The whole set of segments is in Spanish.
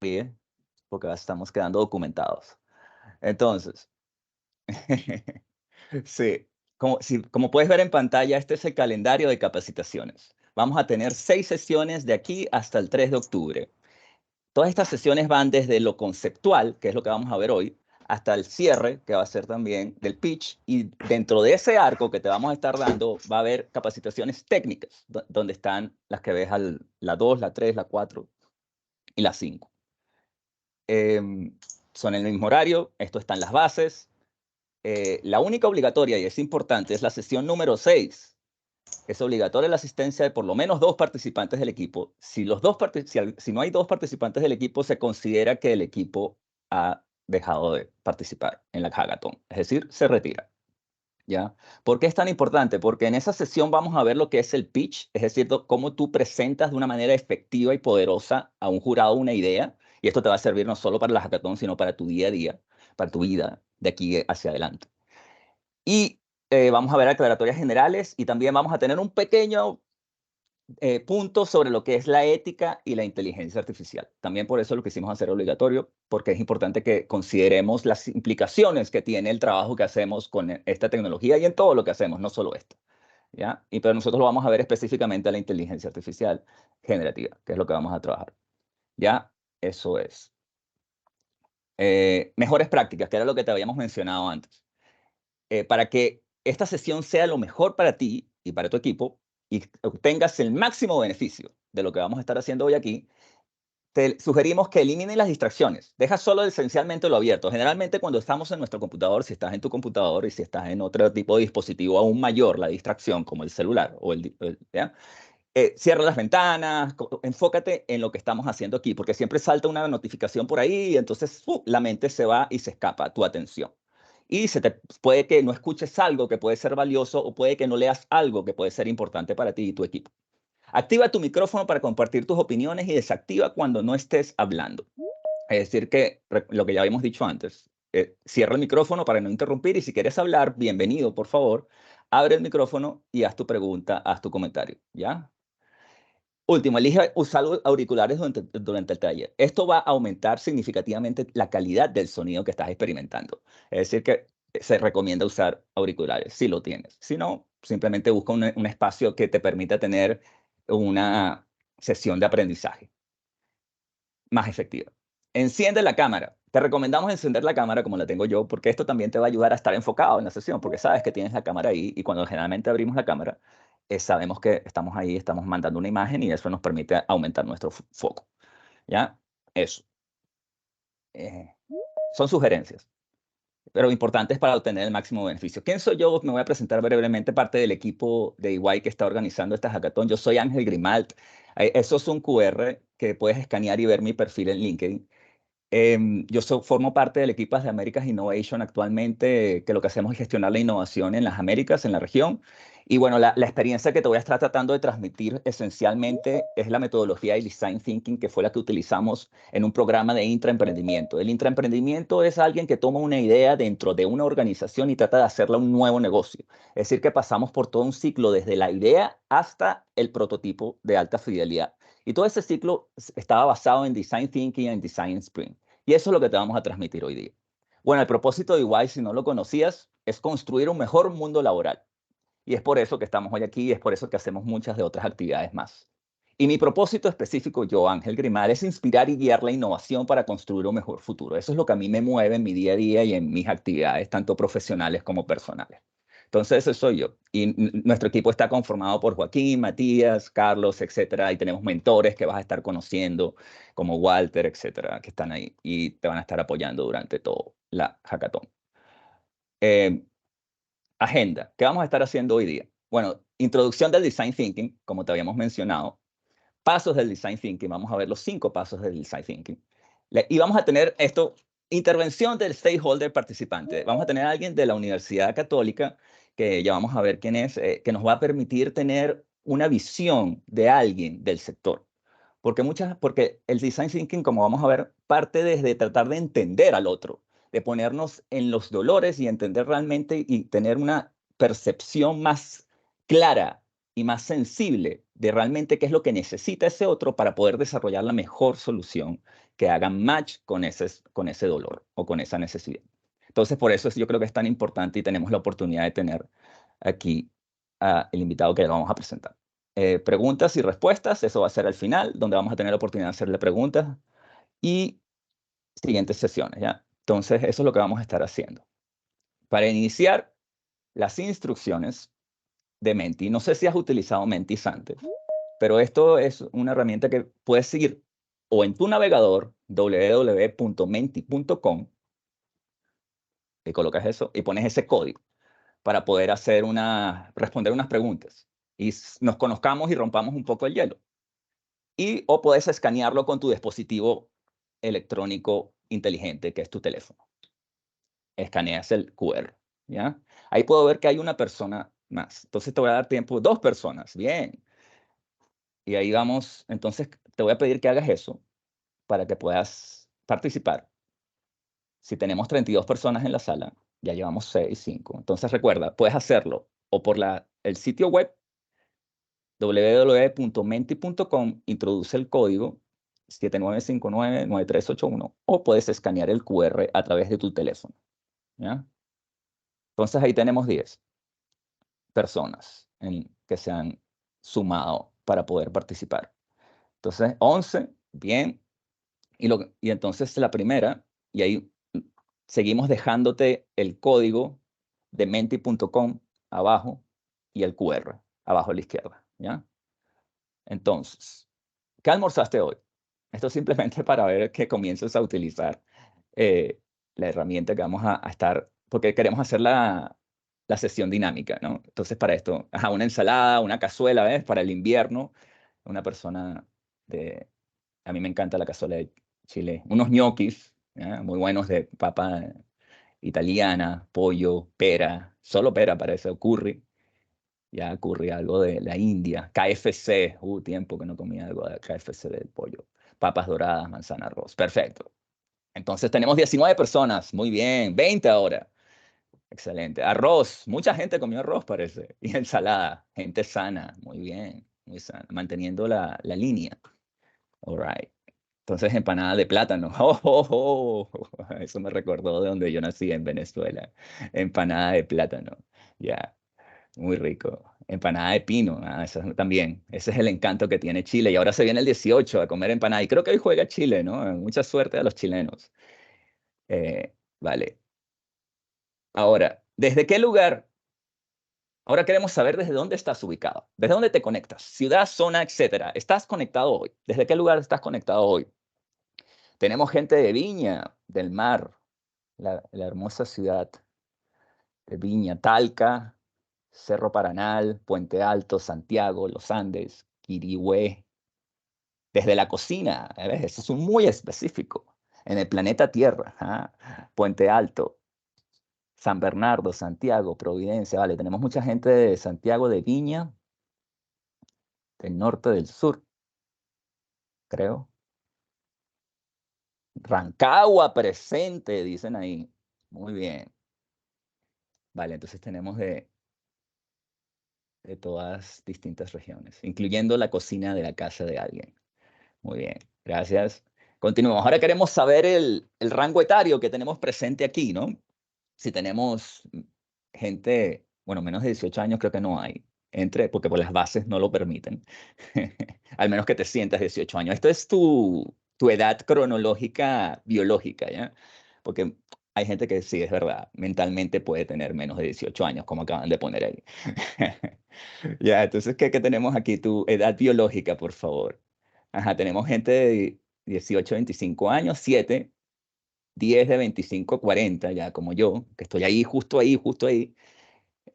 bien, porque estamos quedando documentados. Entonces, sí, como puedes ver en pantalla, este es el calendario de capacitaciones. Vamos a tener 6 sesiones de aquí hasta el 3 de octubre. Todas estas sesiones van desde lo conceptual, que es lo que vamos a ver hoy, hasta el cierre, que va a ser también del pitch, y dentro de ese arco que te vamos a estar dando, va a haber capacitaciones técnicas, donde están las que ves la 2, la 3, la 4 y la 5. Son en el mismo horario, esto está en las bases. La única obligatoria, y es importante, es la sesión número 6. Es obligatoria la asistencia de por lo menos 2 participantes del equipo. Si no hay 2 participantes del equipo, se considera que el equipo ha dejado de participar en la hackathon, es decir, se retira, ¿ya? ¿Por qué es tan importante? Porque en esa sesión vamos a ver lo que es el pitch, es decir, cómo tú presentas de una manera efectiva y poderosa a un jurado una idea, y esto te va a servir no solo para la hackathon, sino para tu día a día, para tu vida de aquí hacia adelante. Y vamos a ver aclaratorias generales y también vamos a tener un pequeño punto sobre lo que es la ética y la inteligencia artificial. También por eso lo quisimos hacer obligatorio, porque es importante que consideremos las implicaciones que tiene el trabajo que hacemos con esta tecnología y en todo lo que hacemos, no solo esto, ¿ya? Pero nosotros lo vamos a ver específicamente a la inteligencia artificial generativa, que es lo que vamos a trabajar, ¿ya? Eso es. Mejores prácticas, que era lo que te habíamos mencionado antes. Para que esta sesión sea lo mejor para ti y para tu equipo y obtengas el máximo beneficio de lo que vamos a estar haciendo hoy aquí, te sugerimos que elimines las distracciones. Deja solo esencialmente lo abierto. Generalmente cuando estamos en nuestro computador, si estás en tu computador y si estás en otro tipo de dispositivo aún mayor, la distracción, como el celular o ¿ya? Cierra las ventanas, enfócate en lo que estamos haciendo aquí, porque siempre salta una notificación por ahí y entonces la mente se va y se escapa tu atención. Y puede que no escuches algo que puede ser valioso o puede que no leas algo que puede ser importante para ti y tu equipo. Activa tu micrófono para compartir tus opiniones y desactiva cuando no estés hablando. Es decir, que lo que ya habíamos dicho antes, cierra el micrófono para no interrumpir y si quieres hablar, bienvenido, por favor, abre el micrófono y haz tu pregunta, haz tu comentario, ¿ya? Último, elige usar auriculares durante el taller. Esto va a aumentar significativamente la calidad del sonido que estás experimentando. Es decir, que se recomienda usar auriculares si lo tienes. Si no, simplemente busca un espacio que te permita tener una sesión de aprendizaje más efectiva. Enciende la cámara. Te recomendamos encender la cámara como la tengo yo, porque esto también te va a ayudar a estar enfocado en la sesión, porque sabes que tienes la cámara ahí y cuando generalmente abrimos la cámara, sabemos que estamos ahí, estamos mandando una imagen y eso nos permite aumentar nuestro foco. ¿Ya? Eso. Eh, Son sugerencias, pero importantes para obtener el máximo beneficio. ¿Quién soy yo? Me voy a presentar brevemente, parte del equipo de EY que está organizando esta hackathon. Yo soy Ángel Grimalt. Eso es un QR que puedes escanear y ver mi perfil en LinkedIn. Formo parte del equipo de Americas Innovation actualmente, que lo que hacemos es gestionar la innovación en las Américas, en la región. Y bueno, la experiencia que te voy a estar tratando de transmitir esencialmente es la metodología de Design Thinking, que fue la que utilizamos en un programa de intraemprendimiento. El intraemprendimiento es alguien que toma una idea dentro de una organización y trata de hacerla un nuevo negocio. Es decir, que pasamos por todo un ciclo desde la idea hasta el prototipo de alta fidelidad. Y todo ese ciclo estaba basado en Design Thinking y en Design Sprint. Y eso es lo que te vamos a transmitir hoy día. Bueno, el propósito de EY, si no lo conocías, es construir un mejor mundo laboral. Y es por eso que estamos hoy aquí y es por eso que hacemos muchas de otras actividades más. Y mi propósito específico, yo, Ángel Grimal, es inspirar y guiar la innovación para construir un mejor futuro. Eso es lo que a mí me mueve en mi día a día y en mis actividades, tanto profesionales como personales. Entonces, ese soy yo. Y nuestro equipo está conformado por Joaquín, Matías, Carlos, etcétera. Y tenemos mentores que vas a estar conociendo, como Walter, etcétera, que están ahí y te van a estar apoyando durante todo la hackathon. Eh, Agenda. ¿Qué vamos a estar haciendo hoy día? Bueno, introducción del Design Thinking, como te habíamos mencionado. Pasos del Design Thinking. Vamos a ver los 5 pasos del Design Thinking. Y vamos a tener esto, intervención del stakeholder participante. Vamos a tener a alguien de la Universidad Católica, que ya vamos a ver quién es, que nos va a permitir tener una visión de alguien del sector. Porque el Design Thinking, como vamos a ver, parte desde tratar de entender al otro, de ponernos en los dolores y entender realmente y tener una percepción más clara y más sensible de realmente qué es lo que necesita ese otro para poder desarrollar la mejor solución que haga match con ese dolor o con esa necesidad. Entonces, por eso yo creo que es tan importante y tenemos la oportunidad de tener aquí al invitado que le vamos a presentar. Preguntas y respuestas, eso va a ser al final, donde vamos a tener la oportunidad de hacerle preguntas y siguientes sesiones, ¿ya? Entonces, eso es lo que vamos a estar haciendo. Para iniciar, las instrucciones de Menti. No sé si has utilizado Mentis antes, pero esto es una herramienta que puedes seguir o en tu navegador www.menti.com y colocas eso y pones ese código para poder responder unas preguntas y nos conozcamos y rompamos un poco el hielo. O puedes escanearlo con tu dispositivo electrónico inteligente, que es tu teléfono. Escaneas el QR, ¿ya? Ahí puedo ver que hay una persona más. Entonces te voy a dar tiempo, 2 personas, bien. Y ahí vamos, entonces te voy a pedir que hagas eso para que puedas participar. Si tenemos 32 personas en la sala, ya llevamos 6, 5. Entonces recuerda, puedes hacerlo o por el sitio web www.menti.com, introduce el código 79599381 o puedes escanear el QR a través de tu teléfono, ¿ya? Entonces ahí tenemos 10 personas que se han sumado para poder participar. Entonces 11, bien. Y entonces la primera, y ahí seguimos dejándote el código de menti.com abajo y el QR abajo a la izquierda, ¿ya? Entonces, ¿qué almorzaste hoy? Esto es simplemente para ver que comiences a utilizar la herramienta que vamos a estar, porque queremos hacer la sesión dinámica, ¿no? Entonces, para esto, una ensalada, una cazuela, ¿ves? Para el invierno, una persona a mí me encanta la cazuela de Chile, unos ñoquis, ¿ya? Muy buenos de papa italiana, pollo, pera, solo pera para eso, curry. Ya curry, algo de la India, KFC, tiempo que no comía algo de KFC del pollo. Papas doradas, manzana, arroz, perfecto. Entonces tenemos 19 personas, muy bien, 20 ahora. Excelente. Arroz, mucha gente comió arroz parece. Y ensalada, gente sana, muy bien, muy sana, manteniendo la línea. All right. Entonces empanada de plátano. Oh, oh, oh. Eso me recordó de donde yo nací en Venezuela. Empanada de plátano. Ya. Muy rico. Empanada de pino, eso también. Ese es el encanto que tiene Chile. Y ahora se viene el 18 a comer empanada. Y creo que hoy juega Chile, ¿no? Mucha suerte a los chilenos. Vale. Ahora, ¿desde qué lugar? Ahora queremos saber desde dónde estás ubicado. ¿Desde dónde te conectas? Ciudad, zona, etcétera. ¿Estás conectado hoy? ¿Desde qué lugar estás conectado hoy? Tenemos gente de Viña, del Mar, la hermosa ciudad de Viña, Talca, Cerro Paranal, Puente Alto, Santiago, Los Andes, Quirihue. Desde la cocina, ¿ves? Eso es muy específico. En el planeta Tierra, Puente Alto, San Bernardo, Santiago, Providencia, vale, tenemos mucha gente de Santiago, de Viña, del norte, del sur, creo. Rancagua presente, dicen ahí. Muy bien. Vale, entonces tenemos de todas distintas regiones, incluyendo la cocina de la casa de alguien. Muy bien, gracias. Continuamos. Ahora queremos saber el rango etario que tenemos presente aquí, ¿no? Si tenemos gente, bueno, menos de 18 años creo que no hay, porque por las bases no lo permiten. Al menos que te sientas 18 años. Esto es tu edad cronológica biológica, ¿ya? Porque hay gente que sí, es verdad, mentalmente puede tener menos de 18 años, como acaban de poner ahí. Ya, entonces, ¿qué tenemos aquí? Tu edad biológica, por favor. Ajá, tenemos gente de 18 a 25 años, 7, 10 de 25 a 40, ya como yo, que estoy ahí, justo ahí,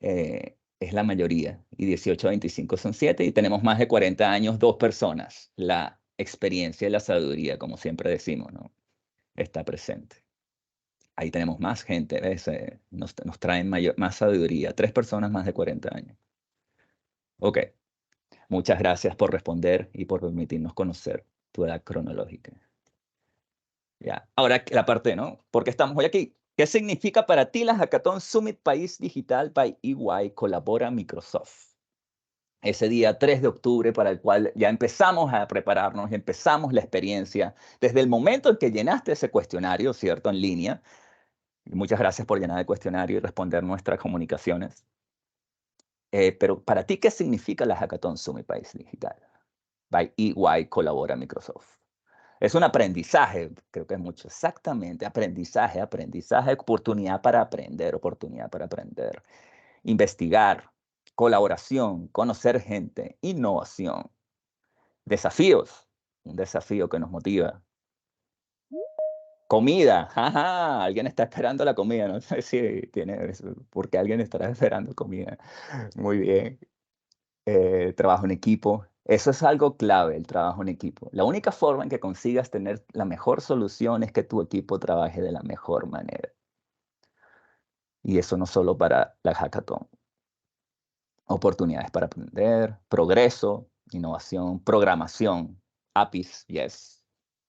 es la mayoría. Y 18 a 25 son 7, y tenemos más de 40 años, 2 personas. La experiencia y la sabiduría, como siempre decimos, ¿no? Está presente. Ahí tenemos más gente, ¿ves? Nos traen más sabiduría. 3 personas más de 40 años. Ok. Muchas gracias por responder y por permitirnos conocer tu edad cronológica. Ya. Ahora la parte, ¿no? ¿Por qué estamos hoy aquí? ¿Qué significa para ti la Hackathon Summit País Digital by EY Colabora Microsoft? ese día 3 de octubre para el cual ya empezamos a prepararnos, empezamos la experiencia. Desde el momento en que llenaste ese cuestionario, ¿cierto? En línea. Y muchas gracias por llenar el cuestionario y responder nuestras comunicaciones. Pero para ti, ¿qué significa la Hackathon Summit País Digital? By EY colabora Microsoft. Es un aprendizaje, creo que es mucho, exactamente, aprendizaje, aprendizaje, oportunidad para aprender, investigar, colaboración, conocer gente, innovación, desafíos, un desafío que nos motiva. Comida, jaja, alguien está esperando la comida, no sé si tiene eso, porque alguien estará esperando comida. Muy bien. Trabajo en equipo. Eso es algo clave, el trabajo en equipo. La única forma en que consigas tener la mejor solución es que tu equipo trabaje de la mejor manera. Y eso no solo para la hackathon. Oportunidades para aprender, progreso, innovación, programación, APIs, yes.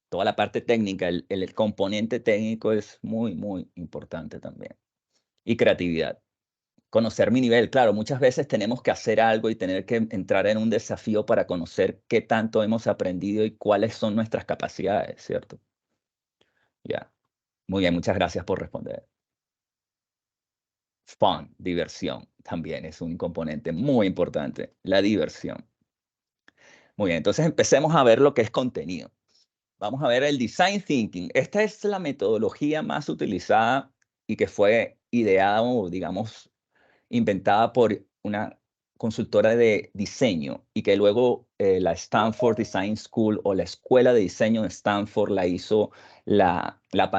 Toda la parte técnica, el componente técnico es muy, muy importante también. Y creatividad. Conocer mi nivel, claro, muchas veces tenemos que hacer algo y tener que entrar en un desafío para conocer qué tanto hemos aprendido y cuáles son nuestras capacidades, ¿cierto? Ya, muy bien, muchas gracias por responder. Fun, diversión, también es un componente muy importante, la diversión. Muy bien, entonces empecemos a ver lo que es contenido. Vamos a ver el design thinking. Esta es la metodología más utilizada y que fue ideada o, digamos, inventada por una consultora de diseño y que luego la Stanford Design School o la Escuela de Diseño de Stanford la hizo,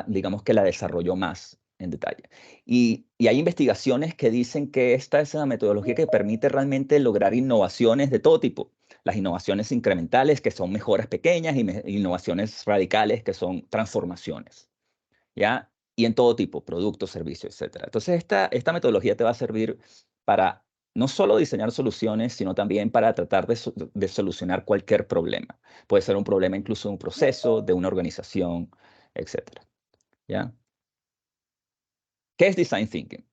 digamos que la desarrolló más en detalle. Y hay investigaciones que dicen que esta es la metodología que permite realmente lograr innovaciones de todo tipo. Las innovaciones incrementales, que son mejoras pequeñas, y innovaciones radicales, que son transformaciones. ¿Ya? Y en todo tipo, productos, servicios, etcétera. Entonces, esta metodología te va a servir para no solo diseñar soluciones, sino también para tratar de solucionar cualquier problema. Puede ser un problema incluso de un proceso, de una organización, etcétera. ¿Ya? ¿Qué es Design Thinking?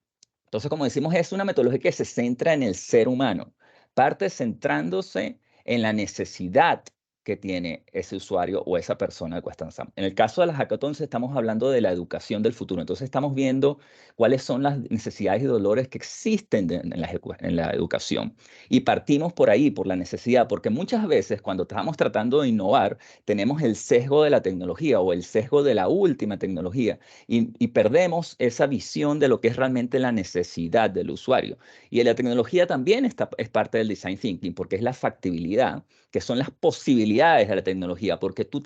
Entonces, como decimos, es una metodología que se centra en el ser humano, parte centrándose en la necesidad que tiene ese usuario o esa persona de Quest and Sam. En el caso de las hackathons estamos hablando de la educación del futuro. Entonces estamos viendo cuáles son las necesidades y dolores que existen en la educación. Y partimos por ahí, por la necesidad, porque muchas veces cuando estamos tratando de innovar, tenemos el sesgo de la tecnología o el sesgo de la última tecnología y perdemos esa visión de lo que es realmente la necesidad del usuario. Y la tecnología también es parte del design thinking, porque es la factibilidad, que son las posibilidades de la tecnología, porque tú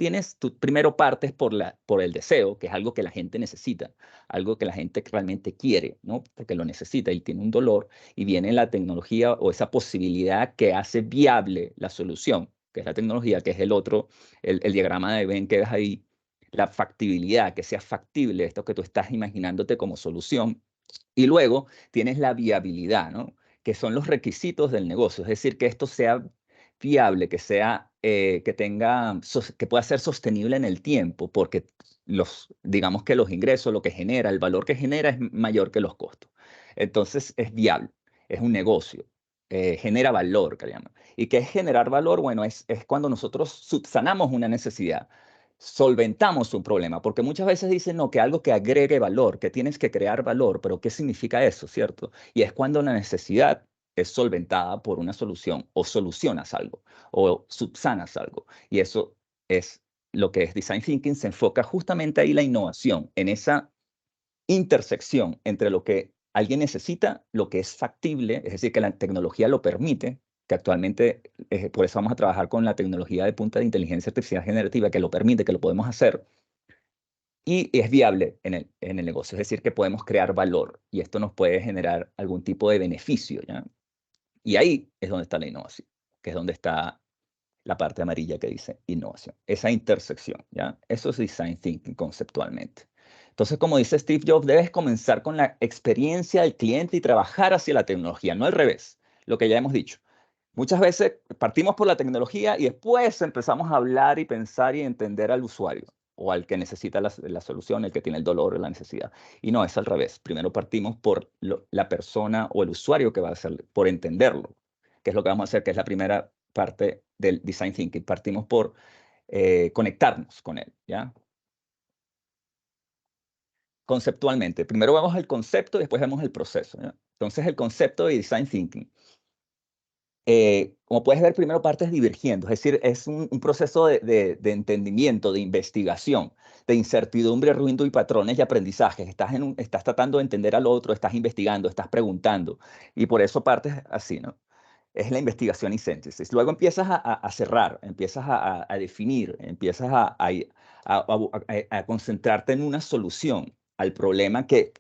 primero partes por el deseo, que es algo que la gente necesita, algo que la gente realmente quiere, ¿no? Porque lo necesita y tiene un dolor, y viene la tecnología o esa posibilidad que hace viable la solución, que es la tecnología, que es el diagrama de Venn que ves ahí, la factibilidad, que sea factible esto que tú estás imaginándote como solución. Y luego tienes la viabilidad, ¿no? Que son los requisitos del negocio, es decir, que esto sea viable, que sea, que pueda ser sostenible en el tiempo, porque digamos que los ingresos, lo que genera, el valor que genera es mayor que los costos. Entonces es viable, es un negocio, genera valor, que le llaman. ¿Y qué es generar valor? Bueno, es cuando nosotros subsanamos una necesidad, solventamos un problema, porque muchas veces dicen, no, que algo que agregue valor, que tienes que crear valor, pero ¿qué significa eso, cierto? Y es cuando la necesidad es solventada por una solución, o solucionas algo, o subsanas algo. Y eso es lo que es Design Thinking, se enfoca justamente ahí la innovación, en esa intersección entre lo que alguien necesita, lo que es factible, es decir, que la tecnología lo permite, que actualmente, por eso vamos a trabajar con la tecnología de punta de inteligencia artificial generativa, que lo permite, que lo podemos hacer, y es viable en el negocio, es decir, que podemos crear valor, y esto nos puede generar algún tipo de beneficio, ¿ya? Y ahí es donde está la innovación, que es donde está la parte amarilla que dice innovación, esa intersección, ¿ya? Eso es design thinking conceptualmente. Entonces, como dice Steve Jobs, debes comenzar con la experiencia del cliente y trabajar hacia la tecnología, no al revés, lo que ya hemos dicho. Muchas veces partimos por la tecnología y después empezamos a hablar y pensar y entender al usuario o al que necesita la solución, el que tiene el dolor o la necesidad. Y no, es al revés. Primero partimos por la persona o el usuario que va a hacer, por entenderlo, que es lo que vamos a hacer, que es la primera parte del Design Thinking. Partimos por conectarnos con él, ¿ya? Conceptualmente. Primero vemos el concepto y después vemos el proceso, ¿ya? Entonces, el concepto de Design Thinking. Como puedes ver, primero partes divergiendo, es decir, es un proceso de entendimiento, de investigación, de incertidumbre, ruido y patrones y aprendizaje. Estás tratando de entender al otro, estás investigando, estás preguntando, y por eso partes así, ¿no? Es la investigación y síntesis. Luego empiezas a cerrar, empiezas a definir, empiezas a concentrarte en una solución al problema que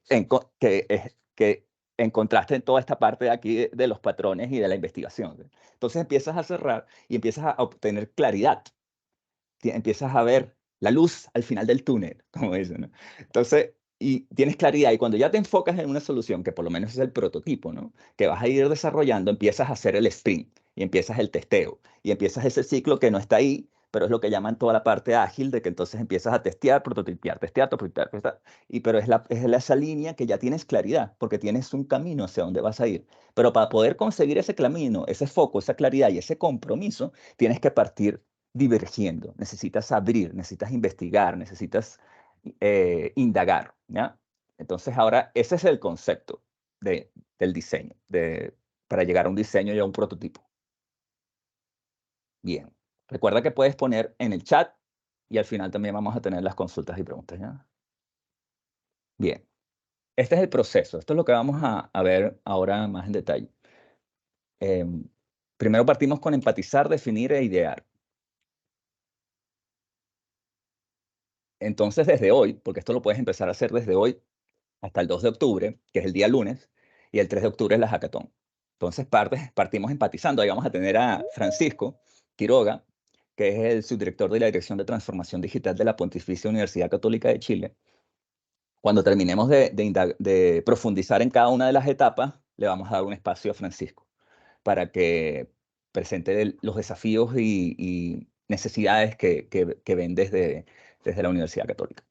encontraste en toda esta parte de aquí de los patrones y de la investigación. Entonces empiezas a cerrar y empiezas a obtener claridad. Empiezas a ver la luz al final del túnel, como dicen, ¿no? Entonces, y tienes claridad, y cuando ya te enfocas en una solución, que por lo menos es el prototipo, ¿no? Que vas a ir desarrollando, empiezas a hacer el sprint, y empiezas el testeo, y empiezas ese ciclo que no está ahí, pero es lo que llaman toda la parte ágil, de que entonces empiezas a testear, pero es esa línea que ya tienes claridad, porque tienes un camino hacia donde vas a ir. Pero para poder conseguir ese camino, ese foco, esa claridad y ese compromiso, tienes que partir divergiendo, necesitas abrir, necesitas investigar, necesitas indagar, ¿ya? Entonces ahora ese es el concepto del diseño, para llegar a un diseño y a un prototipo. Bien, recuerda que puedes poner en el chat y al final también vamos a tener las consultas y preguntas, ¿ya? Bien, este es el proceso, esto es lo que vamos a ver ahora más en detalle. Primero partimos con empatizar, definir e idear. Entonces, desde hoy, porque esto lo puedes empezar a hacer desde hoy hasta el 2 de octubre, que es el día lunes, y el 3 de octubre es la hackathon. Entonces, partimos empatizando. Ahí vamos a tener a Francisco Quiroga, que es el subdirector de la Dirección de Transformación Digital de la Pontificia Universidad Católica de Chile. Cuando terminemos de profundizar en cada una de las etapas, le vamos a dar un espacio a Francisco para que presente los desafíos y necesidades que ven desde la Universidad Católica.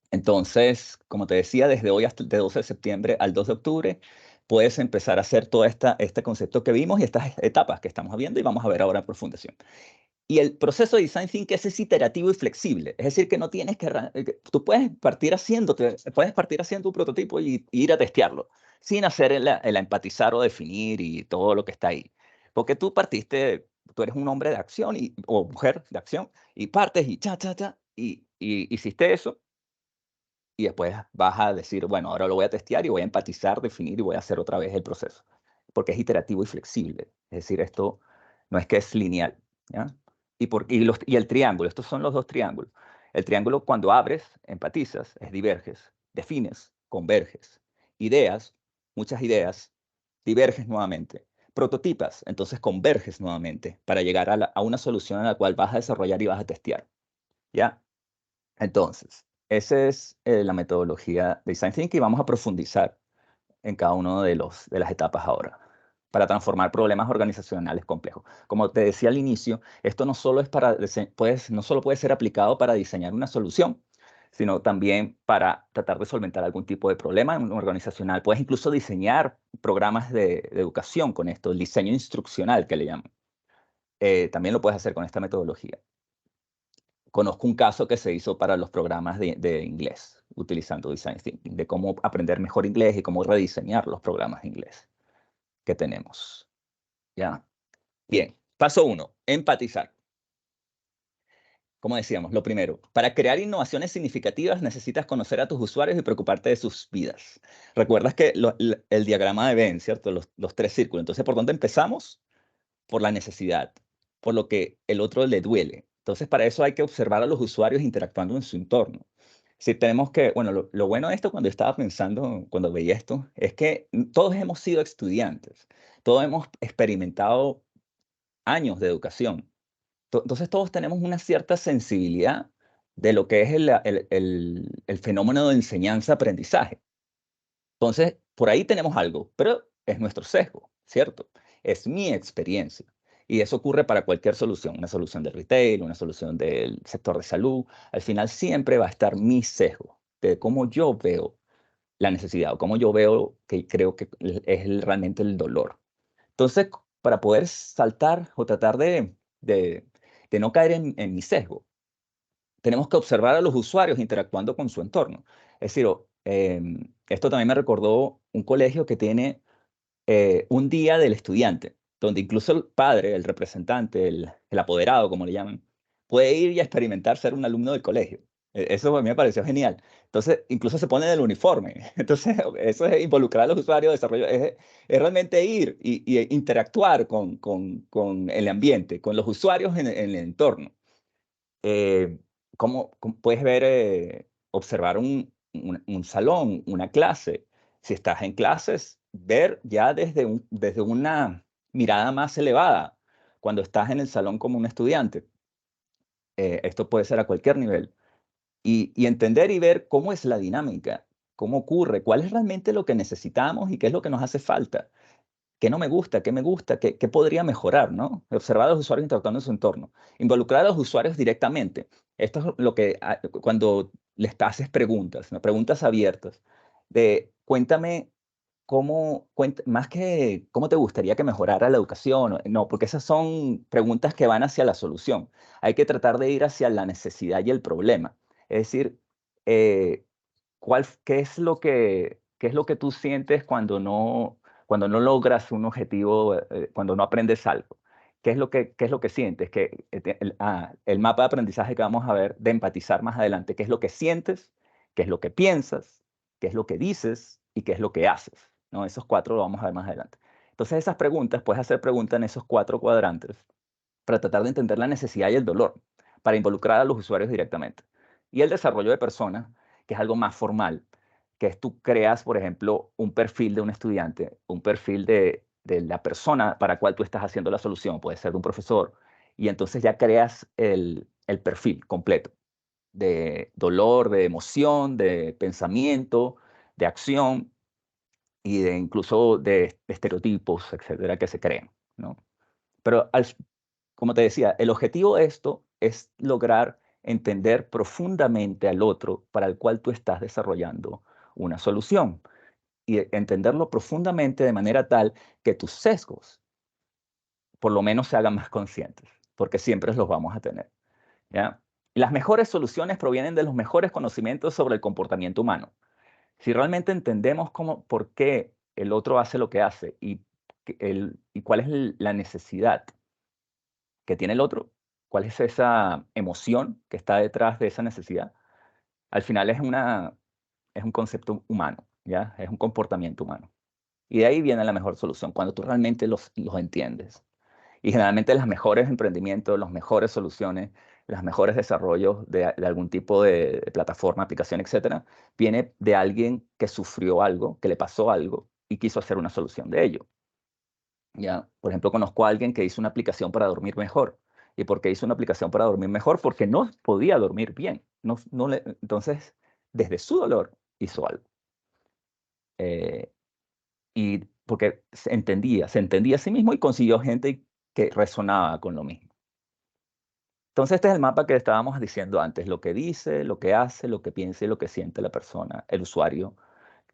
Entonces, como te decía, desde hoy hasta el 12 de septiembre al 2 de octubre, puedes empezar a hacer todo este concepto que vimos y estas etapas que estamos viendo y vamos a ver ahora en profundización. Y el proceso de Design Thinking es iterativo y flexible, es decir, que no tienes tú puedes partir haciendo un prototipo y ir a testearlo, sin hacer el empatizar o definir y todo lo que está ahí. Porque tú eres un hombre de acción o mujer de acción y partes y y hiciste eso y después vas a decir, bueno, ahora lo voy a testear y voy a empatizar, definir y voy a hacer otra vez el proceso, porque es iterativo y flexible. Es decir, esto no es que es lineal, ¿ya? Y el triángulo, estos son los dos triángulos. El triángulo, cuando abres, empatizas, es diverges, defines, converges. Ideas, muchas ideas, diverges nuevamente. Prototipas, entonces converges nuevamente para llegar a una solución en la cual vas a desarrollar y vas a testear, ¿ya? Entonces, esa es la metodología de Design Thinking y vamos a profundizar en cada uno de las etapas ahora para transformar problemas organizacionales complejos. Como te decía al inicio, esto no solo no solo puede ser aplicado para diseñar una solución, sino también para tratar de solventar algún tipo de problema organizacional. Puedes incluso diseñar programas de educación con esto, el diseño instruccional que le llaman. También lo puedes hacer con esta metodología. Conozco un caso que se hizo para los programas de inglés, utilizando Design Thinking, de cómo aprender mejor inglés y cómo rediseñar los programas de inglés que tenemos. ¿Ya? Bien, paso 1, empatizar. Como decíamos, lo primero, para crear innovaciones significativas necesitas conocer a tus usuarios y preocuparte de sus vidas. Recuerdas que el diagrama de Venn, ¿cierto? Los tres círculos. Entonces, ¿por dónde empezamos? Por la necesidad, por lo que el otro le duele. Entonces, para eso hay que observar a los usuarios interactuando en su entorno. Si tenemos que, bueno, lo bueno de esto cuando estaba pensando, cuando veía esto, es que todos hemos sido estudiantes, todos hemos experimentado años de educación. Entonces, todos tenemos una cierta sensibilidad de lo que es el fenómeno de enseñanza-aprendizaje. Entonces, por ahí tenemos algo, pero es nuestro sesgo, ¿cierto? Es mi experiencia. Y eso ocurre para cualquier solución, una solución de retail, una solución del sector de salud. Al final siempre va a estar mi sesgo de cómo yo veo la necesidad o cómo yo veo que creo que es realmente el dolor. Entonces, para poder saltar o tratar de no caer en mi sesgo, tenemos que observar a los usuarios interactuando con su entorno. Es decir, esto también me recordó un colegio que tiene un día del estudiante, donde incluso el padre, el representante, el apoderado, como le llaman, puede ir y experimentar ser un alumno del colegio. Eso a mí me pareció genial. Entonces, incluso se pone el uniforme. Entonces, eso es involucrar a los usuarios, desarrollo, es realmente ir y interactuar con el ambiente, con los usuarios en el entorno. ¿Cómo puedes ver, observar un salón, una clase? Si estás en clases, ver ya desde una mirada más elevada, cuando estás en el salón como un estudiante. Esto puede ser a cualquier nivel. Y entender y ver cómo es la dinámica, cómo ocurre, cuál es realmente lo que necesitamos y qué es lo que nos hace falta. ¿Qué no me gusta? ¿Qué me gusta? ¿Qué podría mejorar? ¿No? Observar a los usuarios interactuando en su entorno. Involucrar a los usuarios directamente. Esto es lo que cuando les haces preguntas, ¿no? Preguntas abiertas. De cuéntame más que cómo te gustaría que mejorara la educación. No, porque esas son preguntas que van hacia la solución. Hay que tratar de ir hacia la necesidad y el problema. Es decir, eh, qué es lo que tú sientes cuando no logras un objetivo, cuando no aprendes algo? ¿Qué es lo que sientes? El mapa de aprendizaje que vamos a ver, de empatizar más adelante, ¿qué es lo que sientes? ¿Qué es lo que piensas? ¿Qué es lo que dices? ¿Y qué es lo que haces? ¿No? Esos 4 lo vamos a ver más adelante. Entonces, esas preguntas, puedes hacer preguntas en esos 4 cuadrantes para tratar de entender la necesidad y el dolor, para involucrar a los usuarios directamente. Y el desarrollo de personas, que es algo más formal, que es tú creas, por ejemplo, un perfil de un estudiante, un perfil de la persona para la cual tú estás haciendo la solución, puede ser de un profesor, y entonces ya creas el perfil completo de dolor, de emoción, de pensamiento, de acción y de incluso de estereotipos, etcétera, que se creen, ¿no? Pero como te decía, el objetivo de esto es lograr entender profundamente al otro para el cual tú estás desarrollando una solución y entenderlo profundamente de manera tal que tus sesgos por lo menos se hagan más conscientes, porque siempre los vamos a tener, ¿ya? Y las mejores soluciones provienen de los mejores conocimientos sobre el comportamiento humano. Si realmente entendemos por qué el otro hace lo que hace y cuál es la necesidad que tiene el otro, cuál es esa emoción que está detrás de esa necesidad, al final es un concepto humano, ¿ya? Es un comportamiento humano. Y de ahí viene la mejor solución, cuando tú realmente los entiendes. Y generalmente los mejores emprendimientos, las mejores soluciones, los mejores desarrollos de algún tipo de plataforma, aplicación, etcétera, viene de alguien que sufrió algo, que le pasó algo y quiso hacer una solución de ello. ¿Ya? Por ejemplo, conozco a alguien que hizo una aplicación para dormir mejor. ¿Y por qué hizo una aplicación para dormir mejor? Porque no podía dormir bien. Entonces, desde su dolor hizo algo. Eh, y porque se entendía a sí mismo y consiguió gente que resonaba con lo mismo. Entonces, este es el mapa que estábamos diciendo antes, lo que dice, lo que hace, lo que piensa y lo que siente la persona, el usuario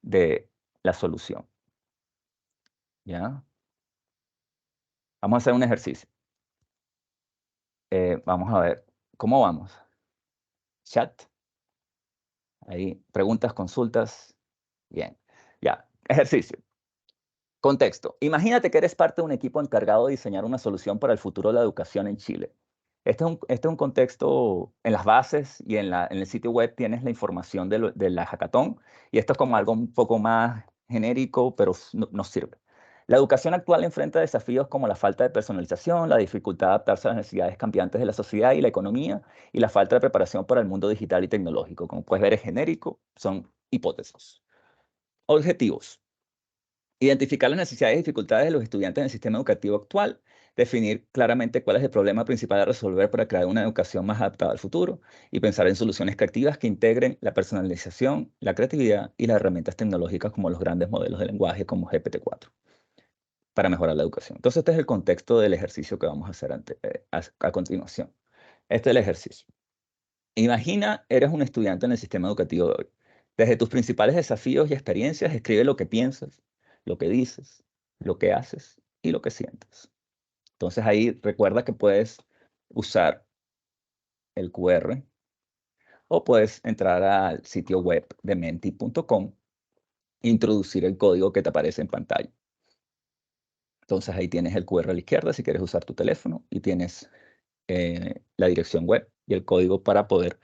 de la solución. ¿Ya? Vamos a hacer un ejercicio. Vamos a ver, ¿cómo vamos? Chat, ahí, preguntas, consultas. Bien, ya, ejercicio. Contexto. Imagínate que eres parte de un equipo encargado de diseñar una solución para el futuro de la educación en Chile. Este es un contexto en las bases y en el sitio web tienes la información de la hackathon y esto es como algo un poco más genérico, pero nos sirve. La educación actual enfrenta desafíos como la falta de personalización, la dificultad de adaptarse a las necesidades cambiantes de la sociedad y la economía y la falta de preparación para el mundo digital y tecnológico. Como puedes ver es genérico, son hipótesis. Objetivos. Identificar las necesidades y dificultades de los estudiantes en el sistema educativo actual, definir claramente cuál es el problema principal a resolver para crear una educación más adaptada al futuro y pensar en soluciones creativas que integren la personalización, la creatividad y las herramientas tecnológicas como los grandes modelos de lenguaje como GPT-4 para mejorar la educación. Entonces, este es el contexto del ejercicio que vamos a hacer a continuación. Este es el ejercicio. Imagina, eres un estudiante en el sistema educativo de hoy. Desde tus principales desafíos y experiencias, escribe lo que piensas, lo que dices, lo que haces y lo que sientes. Entonces ahí recuerda que puedes usar el QR o puedes entrar al sitio web de menti.com e introducir el código que te aparece en pantalla. Entonces ahí tienes el QR a la izquierda si quieres usar tu teléfono y tienes la dirección web y el código para poder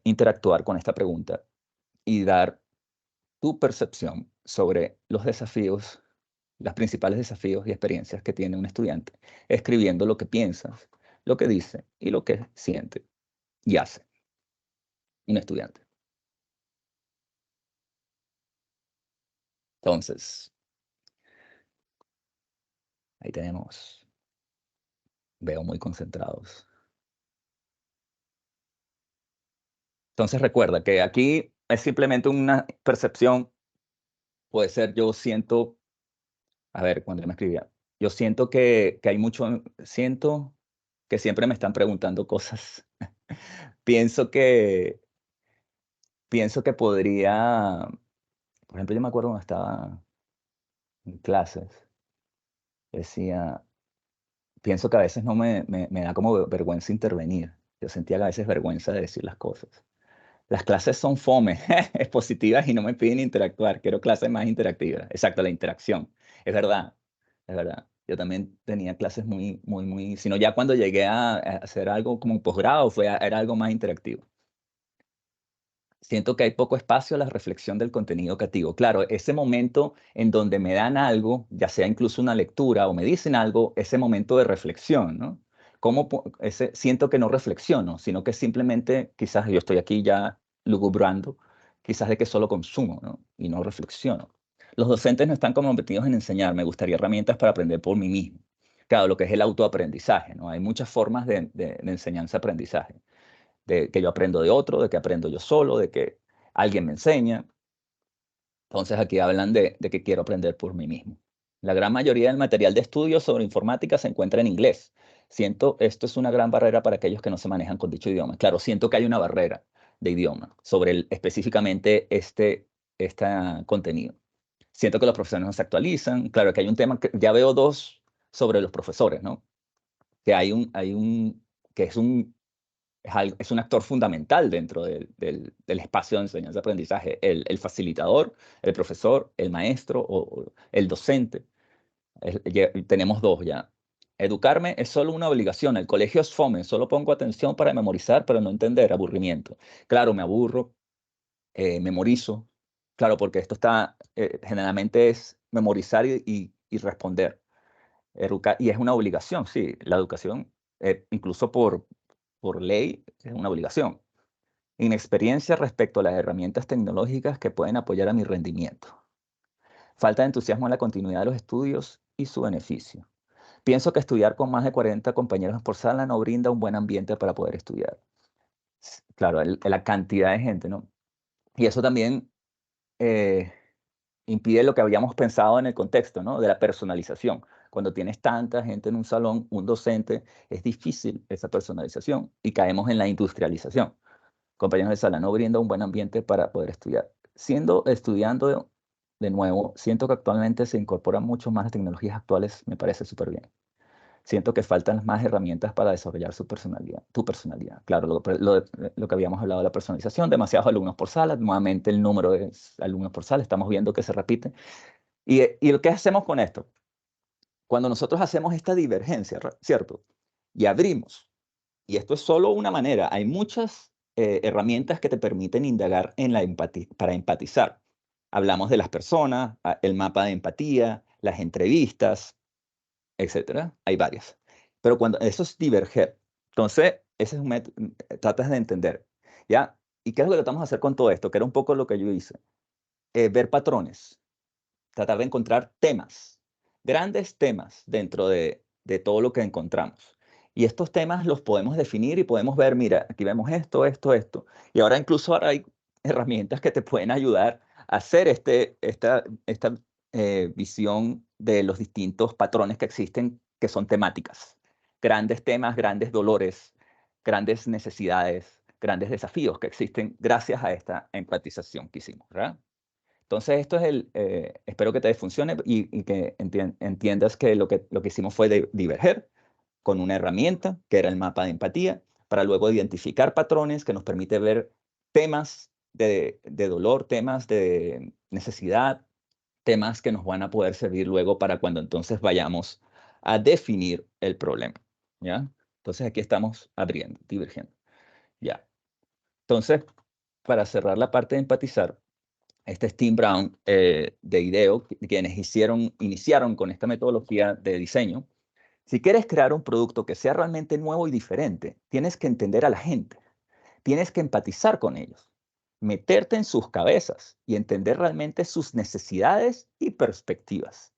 interactuar con esta pregunta y dar tu percepción sobre los desafíos, los principales desafíos y experiencias que tiene un estudiante, escribiendo lo que piensas, lo que dice y lo que siente y hace un estudiante. Entonces, ahí tenemos, veo muy concentrados. Entonces recuerda que aquí es simplemente una percepción, puede ser yo siento, a ver, cuando yo me escribía, yo siento que hay mucho, siento que siempre me están preguntando cosas. Pienso que pienso que podría, por ejemplo, yo me acuerdo cuando estaba en clases, decía, pienso que a veces no me da como vergüenza intervenir. Yo sentía que a veces vergüenza de decir las cosas. Las clases son fome, expositivas y no me piden interactuar. Quiero clases más interactivas. Exacto, la interacción. Es verdad, es verdad. Yo también tenía clases muy, sino ya cuando llegué a hacer algo como un posgrado, era algo más interactivo. Siento que hay poco espacio a la reflexión del contenido educativo. Claro, ese momento en donde me dan algo, ya sea incluso una lectura o me dicen algo, ese momento de reflexión, ¿no? Siento que no reflexiono, sino que simplemente quizás yo estoy aquí ya lugubrando, quizás de que solo consumo, ¿no? Y no reflexiono. Los docentes no están comprometidos en enseñar, me gustaría herramientas para aprender por mí mismo. Claro, lo que es el autoaprendizaje, ¿no? Hay muchas formas de enseñanza-aprendizaje de que yo aprendo de otro, de que aprendo yo solo, de que alguien me enseña. Entonces aquí hablan de que quiero aprender por mí mismo. La gran mayoría del material de estudio sobre informática se encuentra en inglés. Siento, esto es una gran barrera para aquellos que no se manejan con dicho idioma. Claro, siento que hay una barrera de idioma sobre específicamente este contenido. Siento que los profesores no se actualizan. Claro que hay un tema que ya veo dos sobre los profesores, ¿no? Que que es un actor fundamental dentro del espacio de enseñanza-aprendizaje, el facilitador, el profesor, el maestro o el docente. Tenemos dos ya. Educarme es solo una obligación, el colegio es fome, solo pongo atención para memorizar, pero no entender, aburrimiento. Claro, me aburro, memorizo, claro, porque esto generalmente es memorizar y responder. Y es una obligación, sí, la educación, incluso por ley, es una obligación. Inexperiencia respecto a las herramientas tecnológicas que pueden apoyar a mi rendimiento. Falta de entusiasmo en la continuidad de los estudios y su beneficio. Pienso que estudiar con más de 40 compañeros por sala no brinda un buen ambiente para poder estudiar. Claro, la cantidad de gente, ¿no? Y eso también eh, impide lo que habíamos pensado en el contexto, ¿no? De la personalización. Cuando tienes tanta gente en un salón, un docente, es difícil esa personalización y caemos en la industrialización. Compañeros de sala, no brinda un buen ambiente para poder estudiar. Estudiando de nuevo, siento que actualmente se incorporan mucho más las tecnologías actuales, me parece súper bien. Siento que faltan más herramientas para desarrollar tu personalidad. Claro, lo que habíamos hablado de la personalización, demasiados alumnos por sala, nuevamente el número de alumnos por sala, estamos viendo que se repite. ¿Y lo que hacemos con esto? Cuando nosotros hacemos esta divergencia, ¿cierto? Y abrimos, y esto es solo una manera, hay muchas herramientas que te permiten indagar en para empatizar. Hablamos de las personas, el mapa de empatía, las entrevistas, etcétera. Hay varias. Pero cuando eso es diverger, entonces ese es un método, tratas de entender, ¿ya? ¿Y qué es lo que tratamos de hacer con todo esto? Que era un poco lo que yo hice. Ver patrones, tratar de encontrar temas, grandes temas dentro de todo lo que encontramos. Y estos temas los podemos definir y podemos ver, mira, aquí vemos esto, esto, esto. Y ahora hay herramientas que te pueden ayudar a hacer esta visión de los distintos patrones que existen, que son temáticas. Grandes temas, grandes dolores, grandes necesidades, grandes desafíos que existen gracias a esta empatización que hicimos, ¿verdad? Entonces, esto es espero que te funcione y que entiendas que lo que hicimos fue diverger con una herramienta, que era el mapa de empatía, para luego identificar patrones que nos permite ver temas de dolor, temas de necesidad, temas que nos van a poder servir luego para cuando entonces vayamos a definir el problema, ¿ya? Entonces, aquí estamos abriendo, divergiendo, ya. Entonces, para cerrar la parte de empatizar, este es Tim Brown de IDEO, quienes iniciaron con esta metodología de diseño. Si quieres crear un producto que sea realmente nuevo y diferente, tienes que entender a la gente, tienes que empatizar con ellos, meterte en sus cabezas y entender realmente sus necesidades y perspectivas.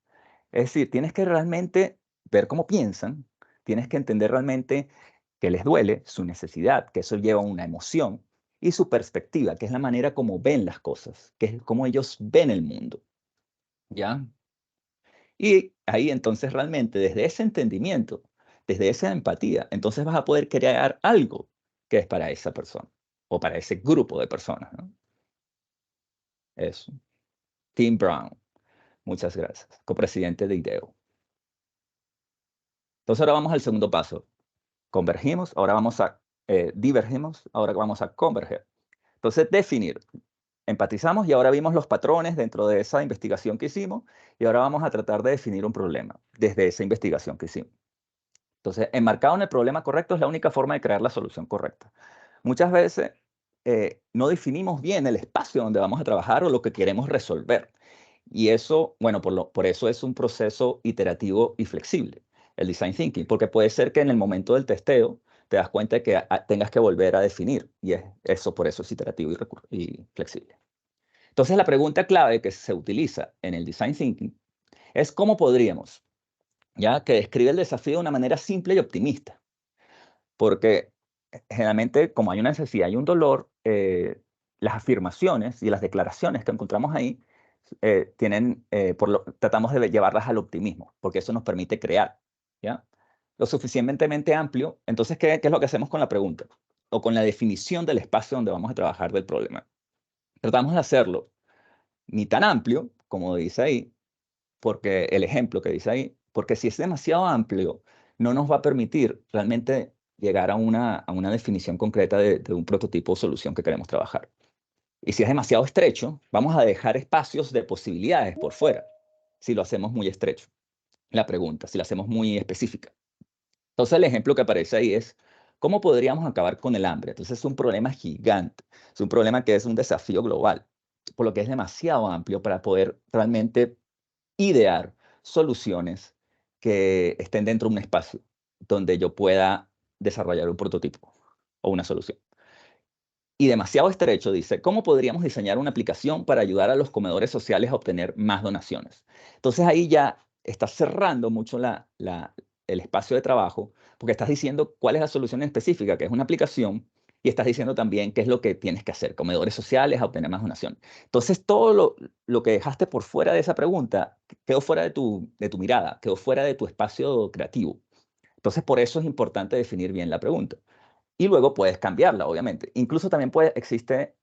Es decir, tienes que realmente ver cómo piensan, tienes que entender realmente qué les duele, su necesidad, que eso lleva a una emoción, y su perspectiva, que es la manera como ven las cosas, que es cómo ellos ven el mundo, ¿ya? Y ahí entonces realmente desde ese entendimiento, desde esa empatía, entonces vas a poder crear algo que es para esa persona o para ese grupo de personas, ¿no? Eso. Tim Brown, muchas gracias, copresidente de IDEO. Entonces ahora vamos al segundo paso. Convergimos, ahora vamos a divergimos, ahora vamos a converger. Entonces, definir. Empatizamos y ahora vimos los patrones dentro de esa investigación que hicimos y ahora vamos a tratar de definir un problema desde esa investigación que hicimos. Entonces, enmarcado en el problema correcto es la única forma de crear la solución correcta. Muchas veces no definimos bien el espacio donde vamos a trabajar o lo que queremos resolver. Y eso, bueno, por eso es un proceso iterativo y flexible, el design thinking, porque puede ser que en el momento del testeo te das cuenta de que tengas que volver a definir, y eso por eso es iterativo y flexible. Entonces, la pregunta clave que se utiliza en el design thinking es cómo podríamos, ya que describe el desafío de una manera simple y optimista, porque generalmente como hay una necesidad y un dolor, las afirmaciones y las declaraciones que encontramos ahí tratamos de llevarlas al optimismo, porque eso nos permite crear, ¿ya? Lo suficientemente amplio. Entonces, ¿qué es lo que hacemos con la pregunta? O con la definición del espacio donde vamos a trabajar del problema. Tratamos de hacerlo ni tan amplio, como dice ahí, porque el ejemplo que dice ahí, porque si es demasiado amplio, no nos va a permitir realmente llegar a una definición concreta de un prototipo o solución que queremos trabajar. Y si es demasiado estrecho, vamos a dejar espacios de posibilidades por fuera, si lo hacemos muy estrecho. La pregunta, si lo hacemos muy específica. Entonces, el ejemplo que aparece ahí es, ¿cómo podríamos acabar con el hambre? Entonces, es un problema gigante, es un problema que es un desafío global, por lo que es demasiado amplio para poder realmente idear soluciones que estén dentro de un espacio donde yo pueda desarrollar un prototipo o una solución. Y demasiado estrecho, dice, ¿cómo podríamos diseñar una aplicación para ayudar a los comedores sociales a obtener más donaciones? Entonces ahí ya estás cerrando mucho el espacio de trabajo, porque estás diciendo cuál es la solución específica, que es una aplicación, y estás diciendo también qué es lo que tienes que hacer, comedores sociales a obtener más donaciones. Entonces todo lo que dejaste por fuera de esa pregunta quedó fuera de tu mirada, quedó fuera de tu espacio creativo. Entonces por eso es importante definir bien la pregunta. Y luego puedes cambiarla, obviamente. Incluso también existe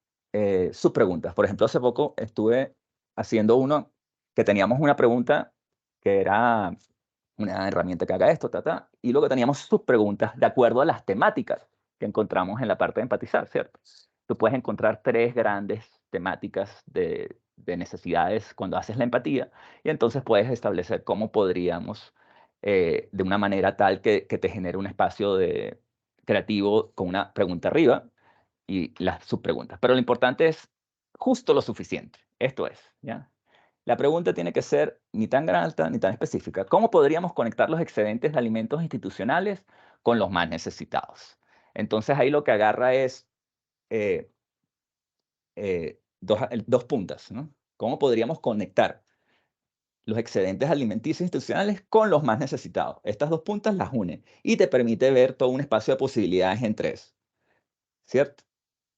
subpreguntas. Por ejemplo, hace poco estuve haciendo uno que teníamos una pregunta que era una herramienta que haga esto, y luego teníamos subpreguntas de acuerdo a las temáticas que encontramos en la parte de empatizar, ¿cierto? Tú puedes encontrar 3 grandes temáticas de necesidades cuando haces la empatía, y entonces puedes establecer cómo podríamos, de una manera tal que te genere un espacio creativo con una pregunta arriba y las subpreguntas. Pero lo importante es justo lo suficiente. Esto es, ¿ya? La pregunta tiene que ser ni tan alta ni tan específica. ¿Cómo podríamos conectar los excedentes de alimentos institucionales con los más necesitados? Entonces ahí lo que agarra es eh, dos puntas, ¿no? ¿Cómo podríamos conectar los excedentes alimenticios institucionales con los más necesitados? Estas dos puntas las une y te permite ver todo un espacio de posibilidades en 3, ¿cierto?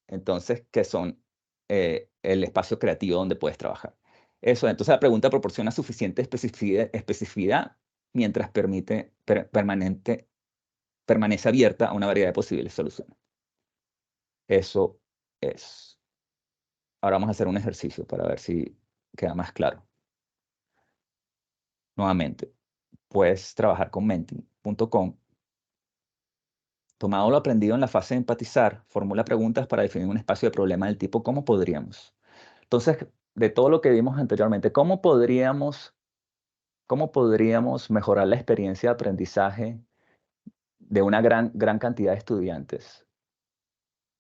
Entonces, que son el espacio creativo donde puedes trabajar. Eso, entonces la pregunta proporciona suficiente especificidad mientras permanece abierta a una variedad de posibles soluciones. Eso es. Ahora vamos a hacer un ejercicio para ver si queda más claro. Nuevamente, puedes trabajar con Menti.com. Tomado lo aprendido en la fase de empatizar, formula preguntas para definir un espacio de problema del tipo ¿cómo podríamos? Entonces, de todo lo que vimos anteriormente, ¿cómo podríamos mejorar la experiencia de aprendizaje de una gran cantidad de estudiantes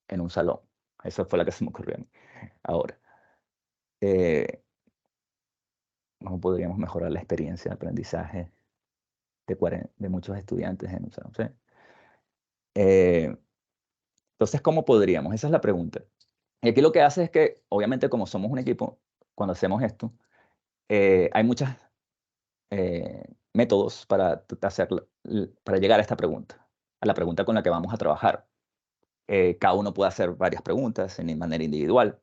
en un salón? Esa fue la que se me ocurrió a mí. Ahora, eh, ¿cómo podríamos mejorar la experiencia de aprendizaje de muchos estudiantes en un salón? ¿Sí? Entonces, ¿cómo podríamos? Esa es la pregunta. Y aquí lo que hace es que, obviamente, como somos un equipo, cuando hacemos esto, hay muchos métodos para para llegar a esta pregunta, a la pregunta con la que vamos a trabajar. Cada uno puede hacer varias preguntas de manera individual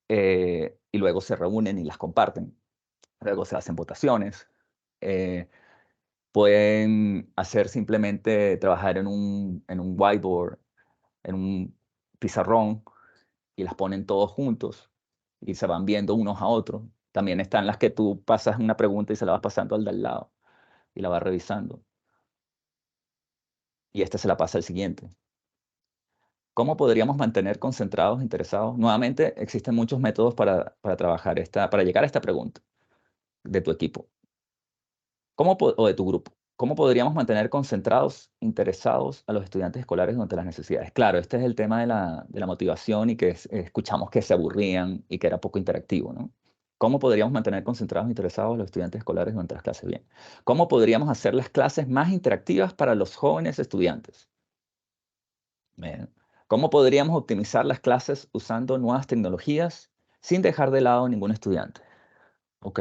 y luego se reúnen y las comparten. Luego se hacen votaciones. eh, Pueden hacer simplemente trabajar en un whiteboard, en un pizarrón y las ponen todos juntos y se van viendo unos a otros. También están las que tú pasas una pregunta y se la vas pasando al de al lado y la vas revisando. Y este se la pasa al siguiente. ¿Cómo podríamos mantener concentrados, interesados? Nuevamente, existen muchos métodos para trabajar para llegar a esta pregunta de tu equipo. O de tu grupo. ¿Cómo podríamos mantener concentrados, interesados a los estudiantes escolares durante las necesidades? Claro, este es el tema de la motivación y que escuchamos que se aburrían y que era poco interactivo, ¿no? ¿Cómo podríamos mantener concentrados e interesados a los estudiantes escolares durante las clases? Bien. ¿Cómo podríamos hacer las clases más interactivas para los jóvenes estudiantes? Bien. ¿Cómo podríamos optimizar las clases usando nuevas tecnologías sin dejar de lado a ningún estudiante? Ok.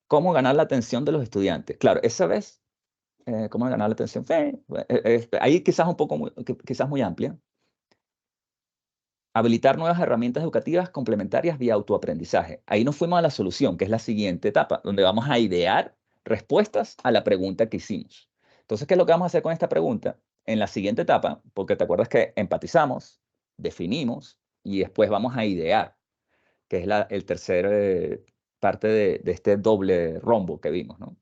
¿Cómo ganar la atención de los estudiantes? Claro, esa vez cómo ganar la atención. Ahí quizás un poco quizás muy amplia. Habilitar nuevas herramientas educativas complementarias vía autoaprendizaje. Ahí nos fuimos a la solución, que es la siguiente etapa, donde vamos a idear respuestas a la pregunta que hicimos. Entonces, ¿qué es lo que vamos a hacer con esta pregunta? En la siguiente etapa, porque te acuerdas que empatizamos, definimos y después vamos a idear, que es el tercer parte de este doble rombo que vimos, ¿no?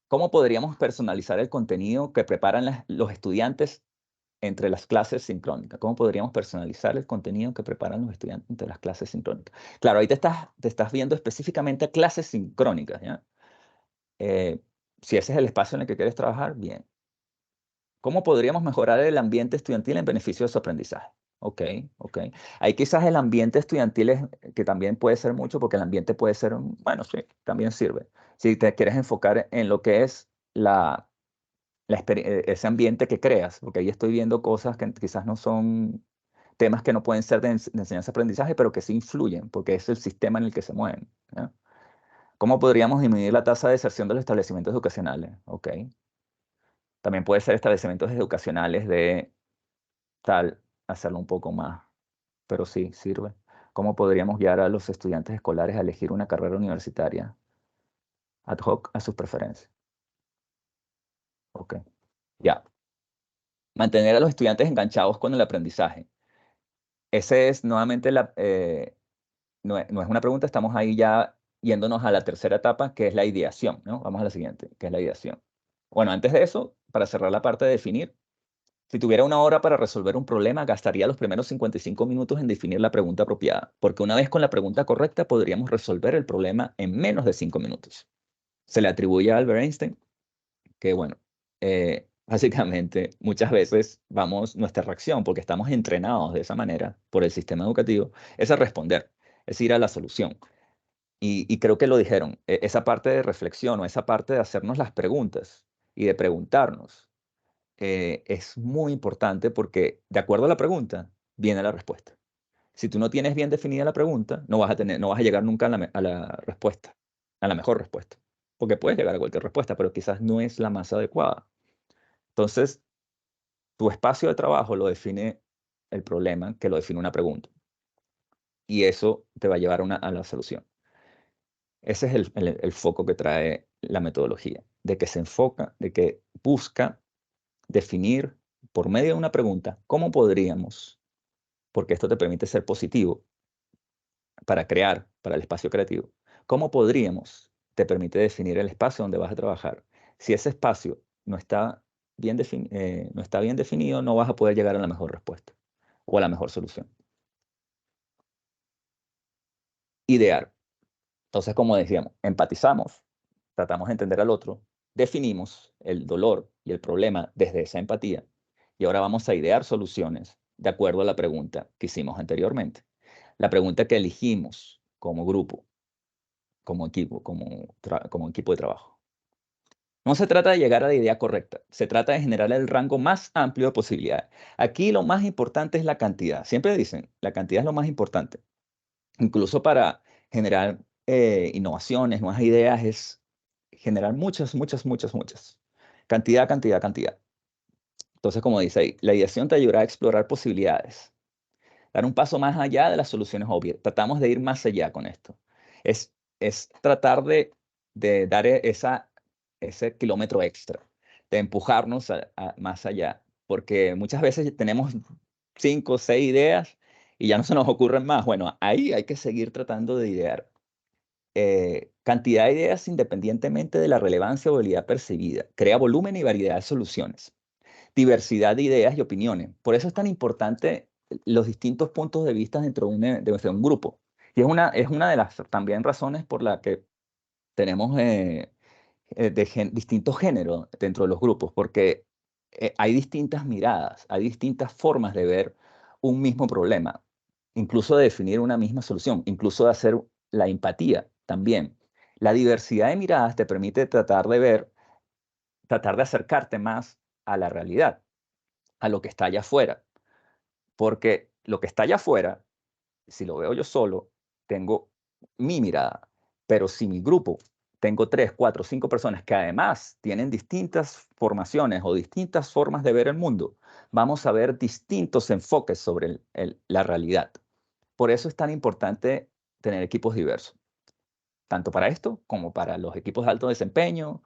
¿Cómo podríamos personalizar el contenido que preparan los estudiantes entre las clases sincrónicas? ¿Cómo podríamos personalizar el contenido que preparan los estudiantes entre las clases sincrónicas? Claro, ahí te estás viendo específicamente a clases sincrónicas, ¿ya? Eh, si ese es el espacio en el que quieres trabajar, bien. ¿Cómo podríamos mejorar el ambiente estudiantil en beneficio de su aprendizaje? Ok, ok. Ahí quizás el ambiente estudiantil que también puede ser mucho, porque el ambiente puede ser, bueno, sí, también sirve. Si te quieres enfocar en lo que es ese ambiente que creas, porque ahí estoy viendo cosas que quizás no son temas que no pueden ser de enseñanza-aprendizaje, pero que sí influyen, porque es el sistema en el que se mueven, ¿ya? ¿Cómo podríamos disminuir la tasa de deserción de los establecimientos educacionales? Ok. También puede ser establecimientos educacionales de tal, hacerlo un poco más, pero sí, sirve. ¿Cómo podríamos guiar a los estudiantes escolares a elegir una carrera universitaria ad hoc a sus preferencias? Ok, ya. Mantener a los estudiantes enganchados con el aprendizaje. Ese es nuevamente no es una pregunta, estamos ahí ya yéndonos a la tercera etapa, que es la ideación, ¿no? Vamos a la siguiente, que es la ideación. Bueno, antes de eso, para cerrar la parte de definir, si tuviera una hora para resolver un problema, gastaría los primeros 55 minutos en definir la pregunta apropiada, porque una vez con la pregunta correcta podríamos resolver el problema en menos de 5 minutos. Se le atribuye a Albert Einstein que, bueno, básicamente muchas veces nuestra reacción, porque estamos entrenados de esa manera por el sistema educativo, es a responder, es ir a la solución. Y creo que lo dijeron, esa parte de reflexión o esa parte de hacernos las preguntas y de preguntarnos es muy importante porque de acuerdo a la pregunta viene la respuesta. Si tú no tienes bien definida la pregunta, no vas a llegar nunca a la respuesta, a la mejor respuesta. Porque puedes llegar a cualquier respuesta, pero quizás no es la más adecuada. Entonces, tu espacio de trabajo lo define el problema, que lo define una pregunta. Y eso te va a llevar a la solución. Ese es el foco que trae la metodología, de que se enfoca, de que busca definir por medio de una pregunta cómo podríamos, porque esto te permite ser positivo, para crear, para el espacio creativo. ¿Cómo podríamos? Te permite definir el espacio donde vas a trabajar. Si ese espacio no está no está bien definido, no vas a poder llegar a la mejor respuesta o a la mejor solución. Idear. Entonces, como decíamos, empatizamos, tratamos de entender al otro, definimos el dolor y el problema desde esa empatía y ahora vamos a idear soluciones de acuerdo a la pregunta que hicimos anteriormente. La pregunta que elegimos como grupo, como equipo, como equipo de trabajo. No se trata de llegar a la idea correcta, se trata de generar el rango más amplio de posibilidades. Aquí lo más importante es la cantidad. Siempre dicen, la cantidad es lo más importante. Incluso para generar innovaciones, nuevas ideas, es generar muchas, muchas, muchas, muchas. Cantidad, cantidad, cantidad. Entonces, como dice ahí, la ideación te ayudará a explorar posibilidades, dar un paso más allá de las soluciones obvias. Tratamos de ir más allá con esto. Es tratar de dar ese kilómetro extra, de empujarnos más allá, porque muchas veces tenemos 5 o 6 ideas y ya no se nos ocurren más. Bueno, ahí hay que seguir tratando de idear. Cantidad de ideas independientemente de la relevancia o habilidad percibida. Crea volumen y variedad de soluciones. Diversidad de ideas y opiniones. Por eso es tan importante los distintos puntos de vista dentro de un grupo. Y es una de las también razones por la que tenemos distintos géneros dentro de los grupos, porque hay distintas miradas, hay distintas formas de ver un mismo problema, incluso de definir una misma solución, incluso de hacer la empatía también. La diversidad de miradas te permite tratar de acercarte más a la realidad, a lo que está allá afuera, porque lo que está allá afuera, si lo veo yo solo, tengo mi mirada, pero si mi grupo, tengo 3, 4, 5 personas que además tienen distintas formaciones o distintas formas de ver el mundo, vamos a ver distintos enfoques sobre la realidad. Por eso es tan importante tener equipos diversos, tanto para esto como para los equipos de alto desempeño,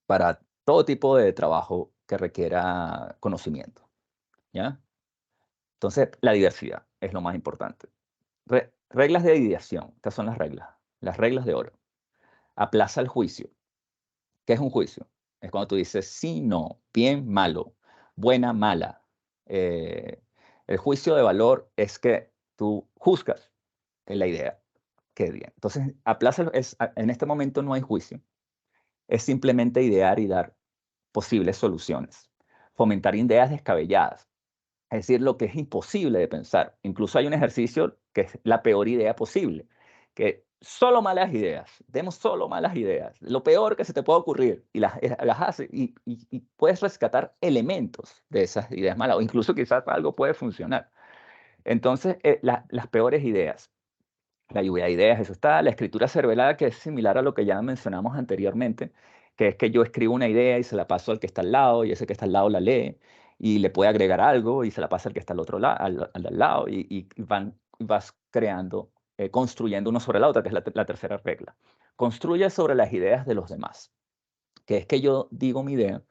para todo tipo de trabajo que requiera conocimiento, ¿ya? Entonces, la diversidad es lo más importante. Reglas de ideación. Estas son las reglas de oro. Aplaza el juicio. ¿Qué es un juicio? Es cuando tú dices sí, no, bien, malo, buena, mala. Eh, el juicio de valor es que tú juzgas en la idea que bien. Entonces, en este momento no hay juicio. Es simplemente idear y dar posibles soluciones. Fomentar ideas descabelladas. Es decir, lo que es imposible de pensar. Incluso hay un ejercicio que es la peor idea posible, que solo malas ideas, demos solo malas ideas, lo peor que se te pueda ocurrir, y las haces, y puedes rescatar elementos de esas ideas malas, o incluso quizás algo puede funcionar. Entonces, las peores ideas, la lluvia de ideas, eso está. La escritura cervelada, que es similar a lo que ya mencionamos anteriormente, que es que yo escribo una idea y se la paso al que está al lado, y ese que está al lado la lee, y le puede agregar algo, y se la pasa al que está al otro lado, al lado, vas creando, construyendo uno sobre la otra, que es la tercera regla. Construye sobre las ideas de los demás, que es que yo digo mi idea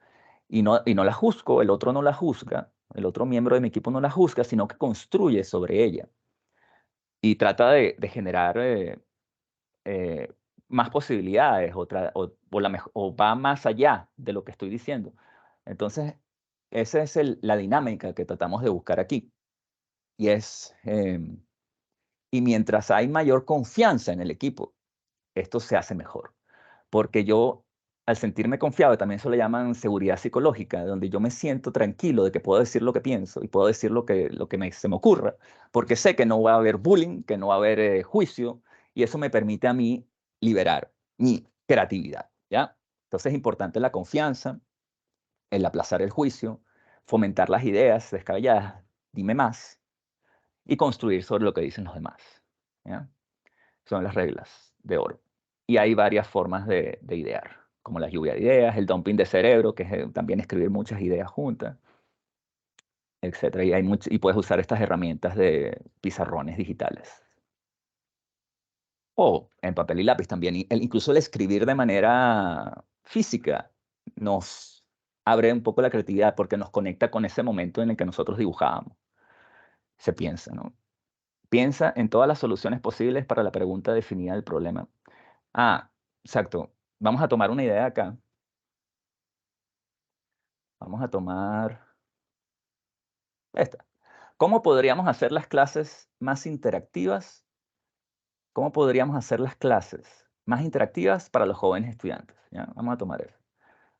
y no la juzgo, el otro no la juzga, el otro miembro de mi equipo no la juzga, sino que construye sobre ella y trata de generar eh, más posibilidades o va más allá de lo que estoy diciendo. Entonces, esa es la dinámica que tratamos de buscar aquí. Y y mientras hay mayor confianza en el equipo, esto se hace mejor. Porque yo, al sentirme confiado, también eso le llaman seguridad psicológica, donde yo me siento tranquilo de que puedo decir lo que pienso y puedo decir lo que se me ocurra, porque sé que no va a haber bullying, que no va a haber juicio, y eso me permite a mí liberar mi creatividad, ¿ya? Entonces es importante la confianza, el aplazar el juicio, fomentar las ideas descabelladas, dime más, y construir sobre lo que dicen los demás, ¿ya? Son las reglas de oro. Y hay varias formas de idear, como la lluvia de ideas, el dumping de cerebro, que es también escribir muchas ideas juntas, etcétera. Y puedes usar estas herramientas de pizarrones digitales. O en papel y lápiz también. Incluso el escribir de manera física nos abre un poco la creatividad porque nos conecta con ese momento en el que nosotros dibujábamos. Se piensa, ¿no? Piensa en todas las soluciones posibles para la pregunta definida del problema. Ah, exacto. Vamos a tomar una idea acá. Vamos a tomar esta. ¿Cómo podríamos hacer las clases más interactivas? ¿Cómo podríamos hacer las clases más interactivas para los jóvenes estudiantes? ¿Ya? Vamos a tomar eso.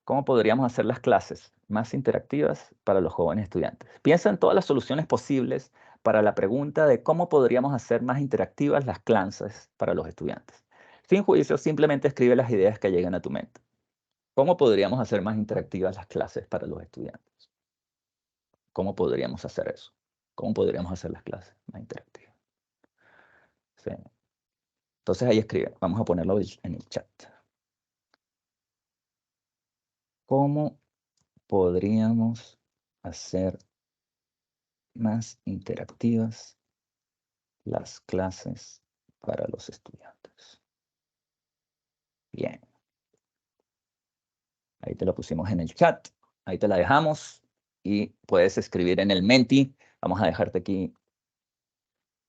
¿Cómo podríamos hacer las clases más interactivas para los jóvenes estudiantes? Piensa en todas las soluciones posibles para la pregunta de cómo podríamos hacer más interactivas las clases para los estudiantes. Sin juicio, simplemente escribe las ideas que llegan a tu mente. ¿Cómo podríamos hacer más interactivas las clases para los estudiantes? ¿Cómo podríamos hacer eso? ¿Cómo podríamos hacer las clases más interactivas? Sí. Entonces ahí escribe. Vamos a ponerlo en el chat. ¿Cómo podríamos hacer más interactivas las clases para los estudiantes? Bien, ahí te lo pusimos en el chat, ahí te la dejamos y puedes escribir en el Menti. Vamos a dejarte aquí,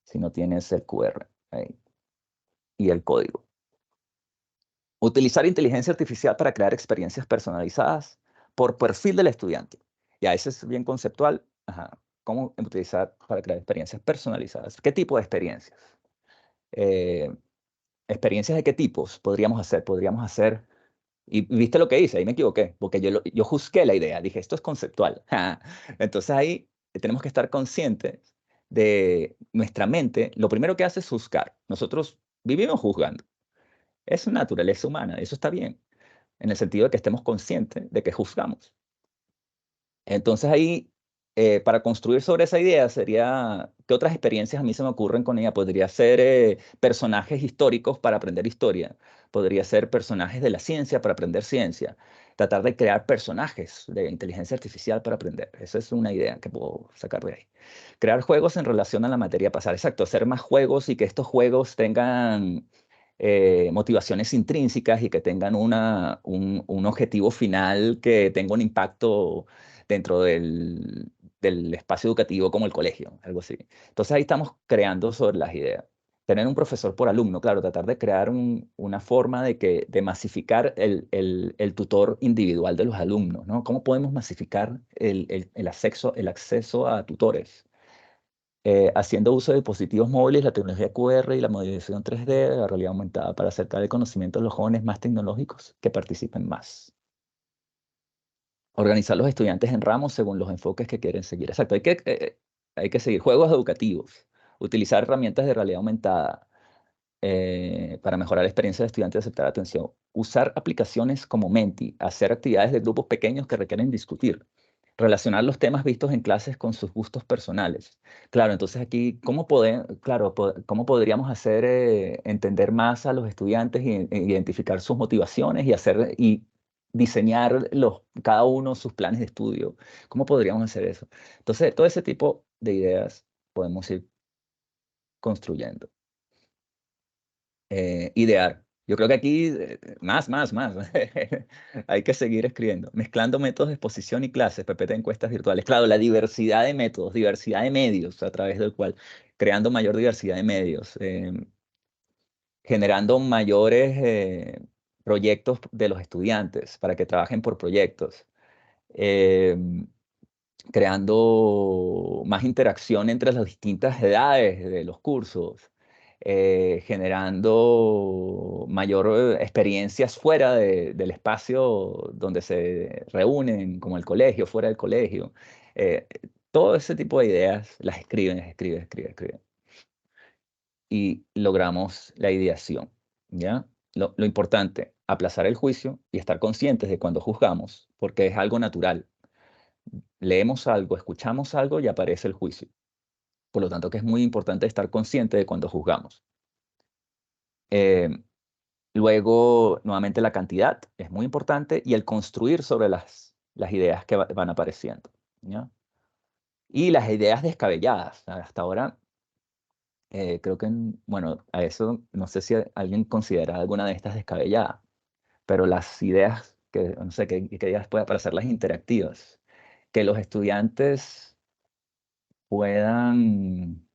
si no tienes el QR ahí, y el código. Utilizar inteligencia artificial para crear experiencias personalizadas por perfil del estudiante. Ya, ese es bien conceptual. Ajá. ¿Cómo utilizar para crear experiencias personalizadas? ¿Qué tipo de experiencias? Eh, ¿Experiencias de qué tipos podríamos hacer? Podríamos hacer, y viste lo que hice, ahí me equivoqué, porque yo juzgué la idea, dije, esto es conceptual. Entonces ahí tenemos que estar conscientes de nuestra mente. Lo primero que hace es juzgar. Nosotros vivimos juzgando. Es naturaleza humana, eso está bien, en el sentido de que estemos conscientes de que juzgamos. Entonces ahí, para construir sobre esa idea sería, ¿qué otras experiencias a mí se me ocurren con ella? Podría ser personajes históricos para aprender historia, podría ser personajes de la ciencia para aprender ciencia, tratar de crear personajes de inteligencia artificial para aprender. Esa es una idea que puedo sacar de ahí. Crear juegos en relación a la materia pasada, exacto, hacer más juegos y que estos juegos tengan motivaciones intrínsecas y que tengan un objetivo final que tenga un impacto dentro del espacio educativo como el colegio, algo así. Entonces ahí estamos creando sobre las ideas. Tener un profesor por alumno, claro, tratar de crear una forma de masificar el tutor individual de los alumnos, ¿no? ¿Cómo podemos masificar el acceso a tutores? Haciendo uso de dispositivos móviles, la tecnología QR y la modelización 3D, la realidad aumentada, para acercar el conocimiento a los jóvenes más tecnológicos que participen más. Organizar los estudiantes en ramos según los enfoques que quieren seguir. Exacto, hay que seguir juegos educativos, utilizar herramientas de realidad aumentada para mejorar la experiencia del estudiante y aceptar atención. Usar aplicaciones como Menti, hacer actividades de grupos pequeños que requieren discutir. Relacionar los temas vistos en clases con sus gustos personales. Claro, entonces aquí, ¿cómo podríamos hacer entender más a los estudiantes e identificar sus motivaciones y diseñar cada uno sus planes de estudio? ¿Cómo podríamos hacer eso? Entonces, todo ese tipo de ideas podemos ir construyendo. Idear. Yo creo que aquí más. Hay que seguir escribiendo. Mezclando métodos de exposición y clases, PPT encuestas virtuales. Claro, la diversidad de métodos, diversidad de medios a través del cual, creando mayor diversidad de medios, generando mayores proyectos de los estudiantes para que trabajen por proyectos. em, Creando más interacción entre las distintas edades de los cursos, generando mayor experiencias fuera del espacio donde se reúnen, como el colegio, fuera del colegio. Eh, Todo ese tipo de ideas las escriben. Y logramos la ideación, ¿ya? Lo importante, aplazar el juicio y estar conscientes de cuando juzgamos, porque es algo natural. Leemos algo, escuchamos algo y aparece el juicio. Por lo tanto, que es muy importante estar consciente de cuando juzgamos. Eh, Luego, nuevamente, la cantidad es muy importante y el construir sobre las ideas que van apareciendo, ¿ya? Y las ideas descabelladas. Hasta ahora, creo que, bueno, a eso no sé si alguien considera alguna de estas descabelladas, pero las ideas que, no sé, qué ideas puede para hacerlas interactivas, que los estudiantes puedan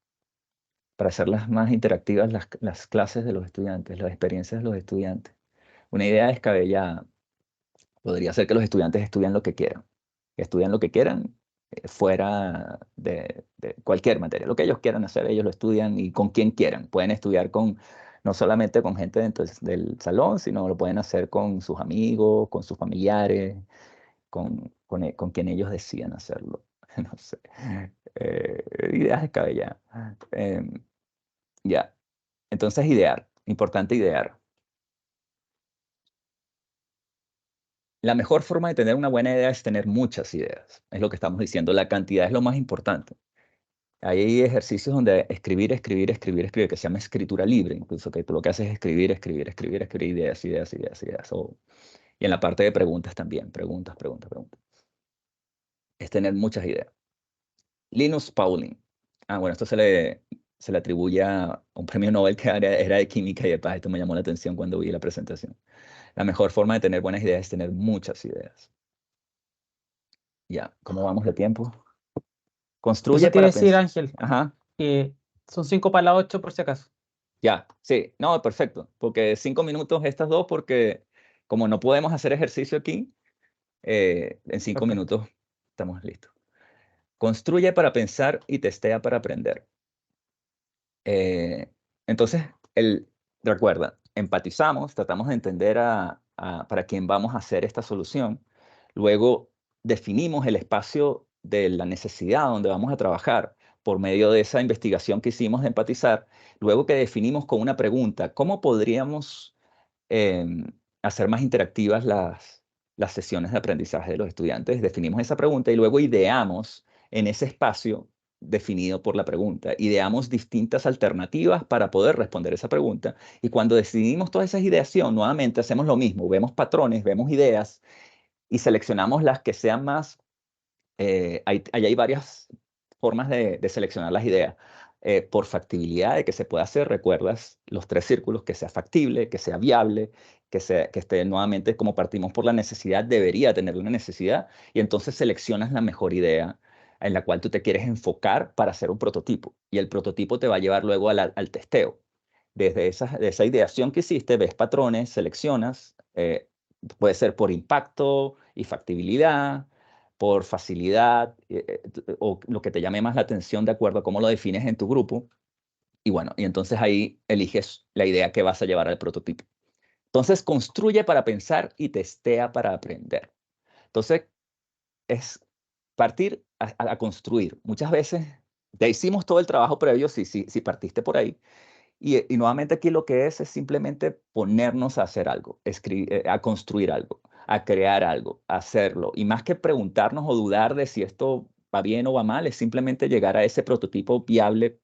para hacerlas más interactivas las clases de los estudiantes, las experiencias de los estudiantes. Una idea descabellada podría ser que los estudiantes estudien lo que quieran. Que estudien lo que quieran fuera de cualquier materia. Lo que ellos quieran hacer, ellos lo estudian y con quien quieran. Pueden estudiar no solamente con gente dentro del salón, sino lo pueden hacer con sus amigos, con sus familiares, con quien ellos decidan hacerlo. No sé. Ideas descabelladas. Ya. Entonces, idear. Importante idear. La mejor forma de tener una buena idea es tener muchas ideas. Es lo que estamos diciendo. La cantidad es lo más importante. Hay ejercicios donde escribir, que se llama escritura libre, incluso que tú lo que haces es escribir ideas. Y en la parte de preguntas también, preguntas. Es tener muchas ideas. Linus Pauling. Bueno, esto se le atribuye a un premio Nobel que era de química y de paz. Esto me llamó la atención cuando vi la presentación. La mejor forma de tener buenas ideas es tener muchas ideas. Ya, ¿cómo vamos de tiempo? Construye Eso te iba a para decir, pensar. Ángel, Ajá. que son 5 para las 8 por si acaso. Ya, sí, no, perfecto, porque 5 minutos estas dos, porque como no podemos hacer ejercicio aquí, en 5 Perfecto. minutos estamos listos. Construye para pensar y testea para aprender. Entonces, recuerda, empatizamos, tratamos de entender para quién vamos a hacer esta solución, luego definimos el espacio de la necesidad donde vamos a trabajar por medio de esa investigación que hicimos de empatizar, luego que definimos con una pregunta, ¿cómo podríamos hacer más interactivas las sesiones de aprendizaje de los estudiantes? Definimos esa pregunta y luego ideamos en ese espacio definido por la pregunta. Ideamos distintas alternativas para poder responder esa pregunta. Y cuando decidimos toda esa ideación, nuevamente hacemos lo mismo. Vemos patrones, vemos ideas y seleccionamos las que sean más. Hay varias formas de seleccionar las ideas. Por factibilidad de que se pueda hacer, recuerdas los 3 círculos, que sea factible, que sea viable, que esté nuevamente, como partimos por la necesidad, debería tener una necesidad, y entonces seleccionas la mejor idea en la cual tú te quieres enfocar para hacer un prototipo, y el prototipo te va a llevar luego al testeo. Desde esa ideación que hiciste, ves patrones, seleccionas, puede ser por impacto y factibilidad, por facilidad, o lo que te llame más la atención de acuerdo a cómo lo defines en tu grupo. Y bueno, y entonces ahí eliges la idea que vas a llevar al prototipo. Entonces, construye para pensar y testea para aprender. Entonces, es partir a construir. Muchas veces ya hicimos todo el trabajo previo si partiste por ahí. Y nuevamente aquí lo que es simplemente ponernos a hacer algo, a construir algo, a crear algo, a hacerlo. Y más que preguntarnos o dudar de si esto va bien o va mal, es simplemente llegar a ese prototipo viable,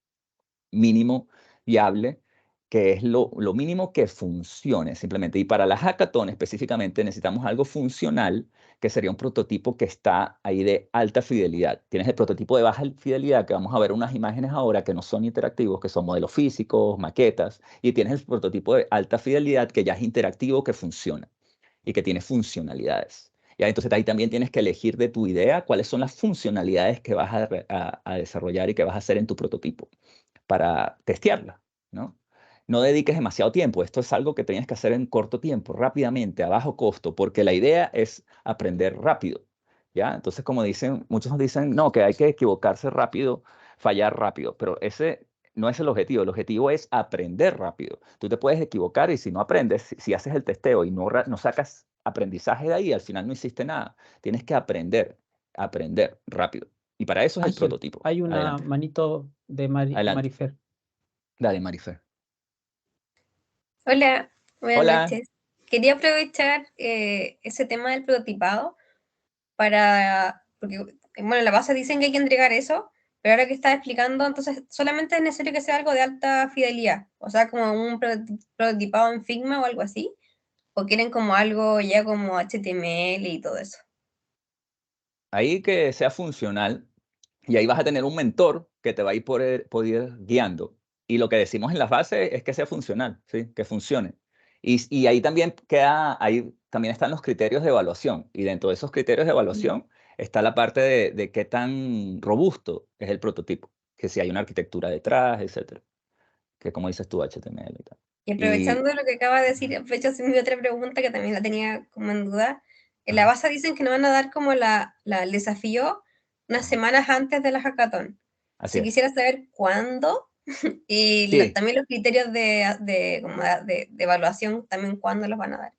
mínimo viable, que es lo mínimo que funcione simplemente. Y para la hackathon específicamente necesitamos algo funcional, que sería un prototipo que está ahí de alta fidelidad. Tienes el prototipo de baja fidelidad, que vamos a ver unas imágenes ahora que no son interactivos, que son modelos físicos, maquetas, y tienes el prototipo de alta fidelidad, que ya es interactivo, que funciona y que tiene funcionalidades. Ya, entonces ahí también tienes que elegir de tu idea cuáles son las funcionalidades que vas a desarrollar y que vas a hacer en tu prototipo para testearla, ¿no? No dediques demasiado tiempo. Esto es algo que tienes que hacer en corto tiempo, rápidamente, a bajo costo, porque la idea es aprender rápido, ¿ya? Entonces, como dicen, muchos nos dicen, no, que hay que equivocarse rápido, fallar rápido, pero ese no es el objetivo. El objetivo es aprender rápido. Tú te puedes equivocar y si no aprendes, si haces el testeo y no sacas aprendizaje de ahí, al final no hiciste nada. Tienes que aprender rápido. Y para eso es el Ángel, prototipo. hay una Adelante. manito de Adelante. Marifer. Dale, Marifer. Hola, buenas Hola. noches. Quería aprovechar ese tema del prototipado porque, bueno, la base dicen que hay que entregar eso, pero ahora que estás explicando, entonces solamente es necesario que sea algo de alta fidelidad, o sea, como un prototipado en Figma o algo así, o quieren como algo ya como HTML y todo eso. Ahí que sea funcional y ahí vas a tener un mentor que te va a ir por ir guiando. Y lo que decimos en las bases es que sea funcional, ¿sí? Que funcione. Y ahí también ahí también están los criterios de evaluación. Y dentro de esos criterios de evaluación está la parte de qué tan robusto es el prototipo, que si hay una arquitectura detrás, etc. que como dices tú, HTML y tal. Y aprovechando lo que acaba de decir, aprovecho hacer mi otra pregunta que también la tenía como en duda. En la base dicen que nos van a dar como el desafío unas semanas antes de la hackathon. Así Si es. quisiera saber cuándo y Sí. también los criterios de evaluación, también cuándo los van a dar.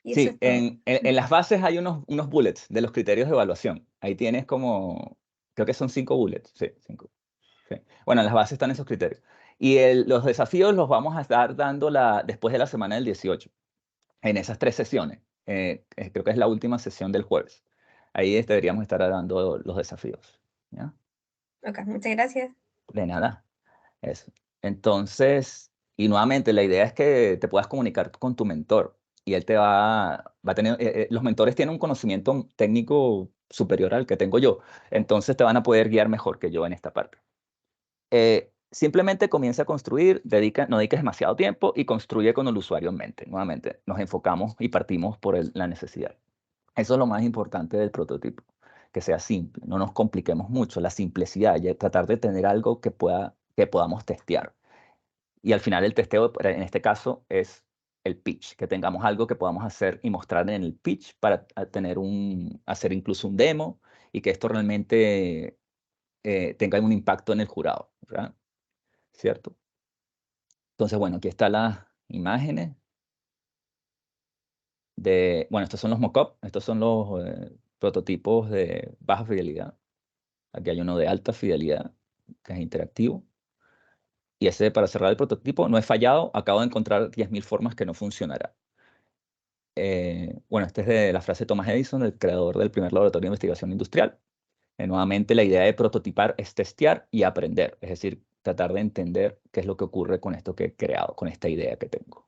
Y eso Sí, es todo. en las bases hay unos bullets de los criterios de evaluación. Ahí tienes como, creo que son 5 bullets. Sí, 5. Sí. Bueno, en las bases están esos criterios. Y los desafíos los vamos a estar dando después de la semana del 18, en esas 3 sesiones. Creo que es la última sesión del jueves. Ahí deberíamos estar dando los desafíos. ¿Ya? Ok, muchas gracias. De nada. Eso. Entonces, y nuevamente, la idea es que te puedas comunicar con tu mentor y él te va a tener, los mentores tienen un conocimiento técnico superior al que tengo yo, entonces te van a poder guiar mejor que yo en esta parte. Simplemente comienza a construir, no dediques demasiado tiempo y construye con el usuario en mente. Nuevamente, nos enfocamos y partimos por la necesidad. Eso es lo más importante del prototipo, que sea simple, no nos compliquemos mucho, la simplicidad, y tratar de tener algo que podamos testear. Y al final el testeo, en este caso, es el pitch, que tengamos algo que podamos hacer y mostrar en el pitch para hacer incluso un demo y que esto realmente tenga un impacto en el jurado, ¿verdad? ¿Cierto? Entonces, bueno, aquí están las imágenes bueno, estos son los mock-up, estos son los prototipos de baja fidelidad. Aquí hay uno de alta fidelidad, que es interactivo. Y ese, para cerrar el prototipo, no he fallado, acabo de encontrar 10.000 formas que no funcionará. Bueno, este es de la frase de Thomas Edison, el creador del primer laboratorio de investigación industrial. Nuevamente, la idea de prototipar es testear y aprender, es decir, tratar de entender qué es lo que ocurre con esto que he creado, con esta idea que tengo.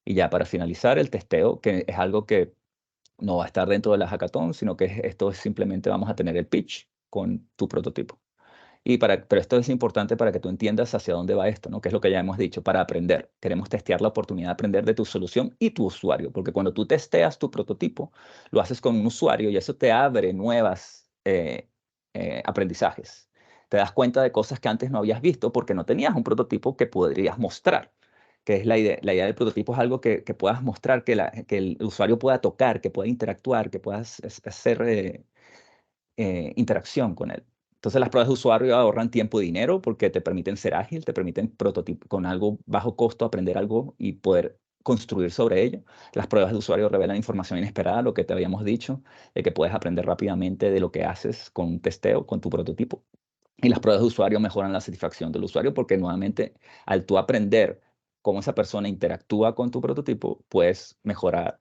Y ya para finalizar, el testeo, que es algo que no va a estar dentro de la hackathon, sino que esto es simplemente vamos a tener el pitch con tu prototipo. Pero esto es importante para que tú entiendas hacia dónde va esto, ¿no? Que es lo que ya hemos dicho, para aprender. Queremos testear la oportunidad de aprender de tu solución y tu usuario, porque cuando tú testeas tu prototipo, lo haces con un usuario y eso te abre nuevas aprendizajes. Te das cuenta de cosas que antes no habías visto porque no tenías un prototipo que podrías mostrar, que es la idea. La idea del prototipo es algo que puedas mostrar, que el usuario pueda tocar, que pueda interactuar, que puedas hacer interacción con él. Entonces las pruebas de usuario ahorran tiempo y dinero porque te permiten ser ágil, te permiten con algo bajo costo aprender algo y poder construir sobre ello. Las pruebas de usuario revelan información inesperada, lo que te habíamos dicho, de que puedes aprender rápidamente de lo que haces con un testeo, con tu prototipo. Y las pruebas de usuario mejoran la satisfacción del usuario porque nuevamente al tú aprender cómo esa persona interactúa con tu prototipo, puedes mejorar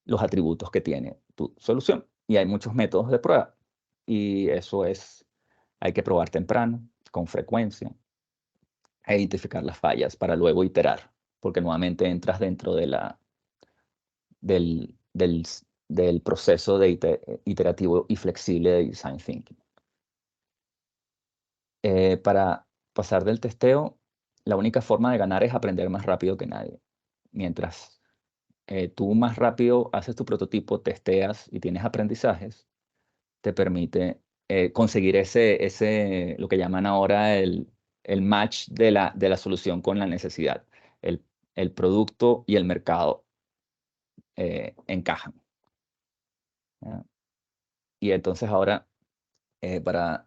los atributos que tiene tu solución. Y hay muchos métodos de prueba. Y eso hay que probar temprano, con frecuencia, e identificar las fallas para luego iterar, porque nuevamente entras dentro del proceso iterativo y flexible de Design Thinking. Para pasar del testeo, la única forma de ganar es aprender más rápido que nadie. Mientras tú más rápido haces tu prototipo, testeas y tienes aprendizajes, te permite conseguir lo que llaman ahora el match de la solución con la necesidad. El producto y el mercado encajan. ¿Ya? Y entonces ahora, para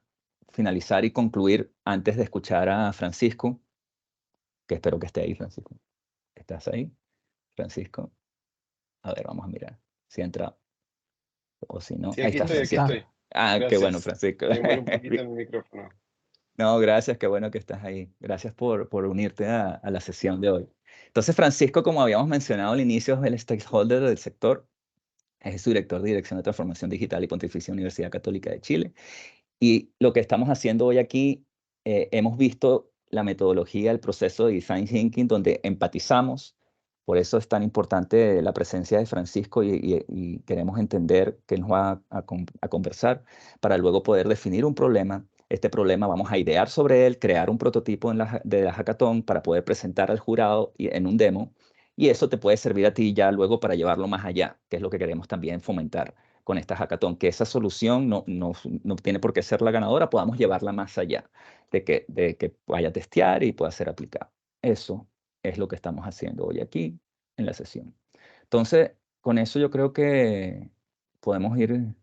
finalizar y concluir, antes de escuchar a Francisco, que espero que esté ahí, Francisco. ¿Estás ahí, Francisco? A ver, vamos a mirar si entra o si no. Sí, Ahí aquí está estoy, aquí Francisco. estoy. Qué bueno, Gracias. Francisco. Demoré un poquito en mi micrófono. No, gracias, qué bueno que estás ahí. Gracias por unirte a la sesión de hoy. Entonces, Francisco, como habíamos mencionado al inicio, es el stakeholder del sector, es su director de Dirección de Transformación Digital y Pontificia Universidad Católica de Chile. Y lo que estamos haciendo hoy aquí, hemos visto la metodología, el proceso de Design Thinking, donde empatizamos. Por eso es tan importante la presencia de Francisco y queremos entender qué nos va a conversar para luego poder definir un problema. Este problema vamos a idear sobre él, crear un prototipo de la hackathon para poder presentar al jurado en un demo. Y eso te puede servir a ti ya luego para llevarlo más allá, que es lo que queremos también fomentar con esta hackathon, que esa solución no tiene por qué ser la ganadora, podamos llevarla más allá. de que vaya a testear y pueda ser aplicado. Eso es lo que estamos haciendo hoy aquí en la sesión. Entonces, con eso yo creo que podemos ir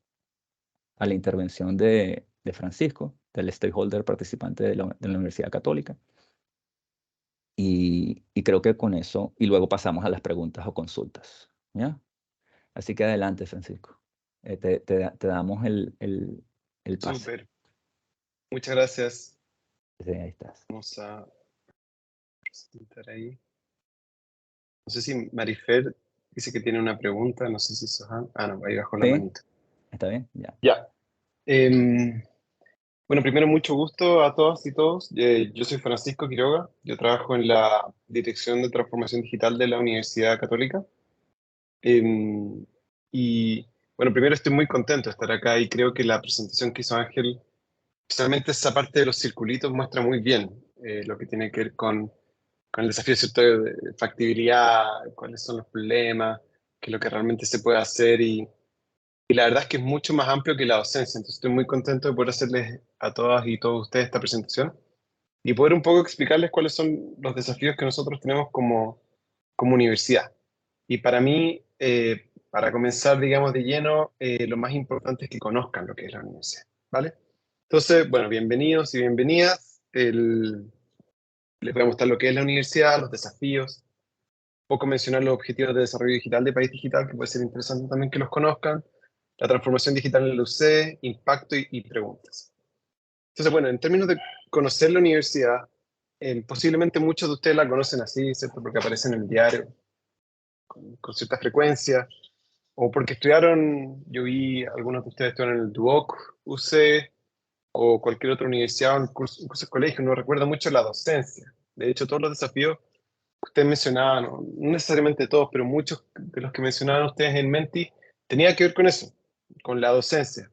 a la intervención de Francisco, del stakeholder participante de la Universidad Católica. Y creo que con eso, y luego pasamos a las preguntas o consultas, ¿ya? Así que adelante, Francisco. Te damos el pase. Súper. Muchas gracias. Sí, ahí estás. Vamos a presentar ahí. No sé si Marifer dice que tiene una pregunta. No sé si Sohan. Ah, no, ahí bajó la ¿Sí? manita. ¿Está bien? Ya. Ya. Bueno, primero, mucho gusto a todas y todos. Yo soy Francisco Quiroga. Yo trabajo en la Dirección de Transformación Digital de la Universidad Católica. Y bueno, primero estoy muy contento de estar acá y creo que la presentación que hizo Ángel, especialmente esa parte de los circulitos, muestra muy bien lo que tiene que ver con el desafío, ¿cierto?, de factibilidad, cuáles son los problemas, qué es lo que realmente se puede hacer y la verdad es que es mucho más amplio que la docencia. Entonces estoy muy contento de poder hacerles a todas y todos ustedes esta presentación y poder un poco explicarles cuáles son los desafíos que nosotros tenemos como universidad. Y para mí, para comenzar, digamos, de lleno, lo más importante es que conozcan lo que es la universidad, ¿vale? Entonces, bueno, bienvenidos y bienvenidas. Les voy a mostrar lo que es la universidad, los desafíos, un poco mencionar los objetivos de desarrollo digital de País Digital, que puede ser interesante también que los conozcan, la transformación digital en el UC, impacto y preguntas. Entonces, bueno, en términos de conocer la universidad, posiblemente muchos de ustedes la conocen así, ¿cierto? Porque aparece en el diario con cierta frecuencia, o porque estudiaron, yo vi algunos de ustedes estudiaron en el Duoc, UC, o cualquier otra universidad, un curso de colegio, no recuerdo mucho la docencia. De hecho, todos los desafíos que ustedes mencionaban, no necesariamente todos, pero muchos de los que mencionaban ustedes en Menti, tenía que ver con eso, con la docencia,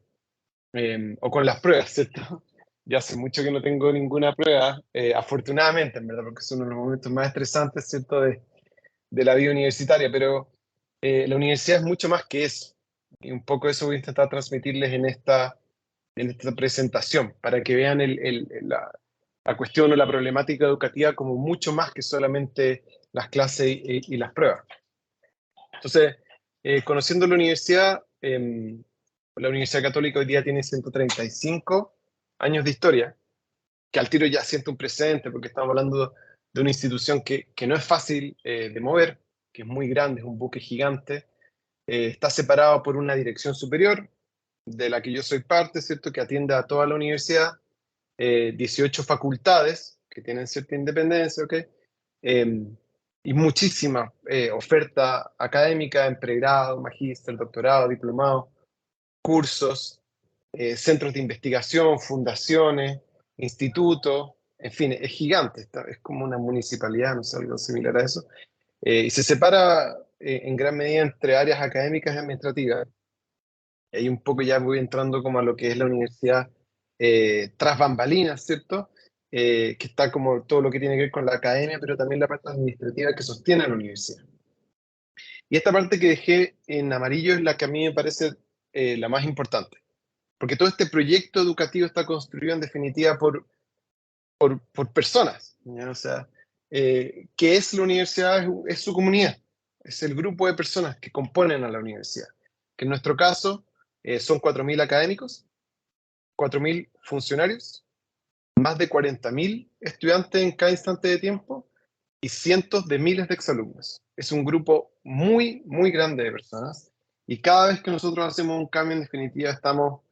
o con las pruebas, ¿cierto? Ya hace mucho que no tengo ninguna prueba, afortunadamente, en verdad, porque es uno de los momentos más estresantes, ¿cierto?, de la vida universitaria, pero la universidad es mucho más que eso. Y un poco eso voy a intentar transmitirles en esta presentación, para que vean la cuestión o la problemática educativa como mucho más que solamente las clases y las pruebas. Entonces, conociendo la universidad Católica hoy día tiene 135 años de historia, que al tiro ya siente un presente, porque estamos hablando de una institución que no es fácil de mover, que es muy grande, es un buque gigante, está separado por una dirección superior, de la que yo soy parte, ¿cierto?, que atiende a toda la universidad, 18 facultades que tienen cierta independencia, ¿ok? Y muchísima oferta académica en pregrado, magíster, doctorado, diplomado, cursos, centros de investigación, fundaciones, institutos, en fin, es gigante, es como una municipalidad, no sé, algo similar a eso, y se separa en gran medida entre áreas académicas y administrativas. Y ahí un poco ya voy entrando como a lo que es la universidad tras bambalinas, ¿cierto? Que está como todo lo que tiene que ver con la academia, pero también la parte administrativa que sostiene a la universidad. Y esta parte que dejé en amarillo es la que a mí me parece la más importante, porque todo este proyecto educativo está construido en definitiva por personas, ¿ya? O sea, ¿qué es la universidad? Es su comunidad, es el grupo de personas que componen a la universidad, que en nuestro caso son 4.000 académicos, 4.000 funcionarios, más de 40.000 estudiantes en cada instante de tiempo y cientos de miles de exalumnos. Es un grupo muy, muy grande de personas y cada vez que nosotros hacemos un cambio, en definitiva, estamos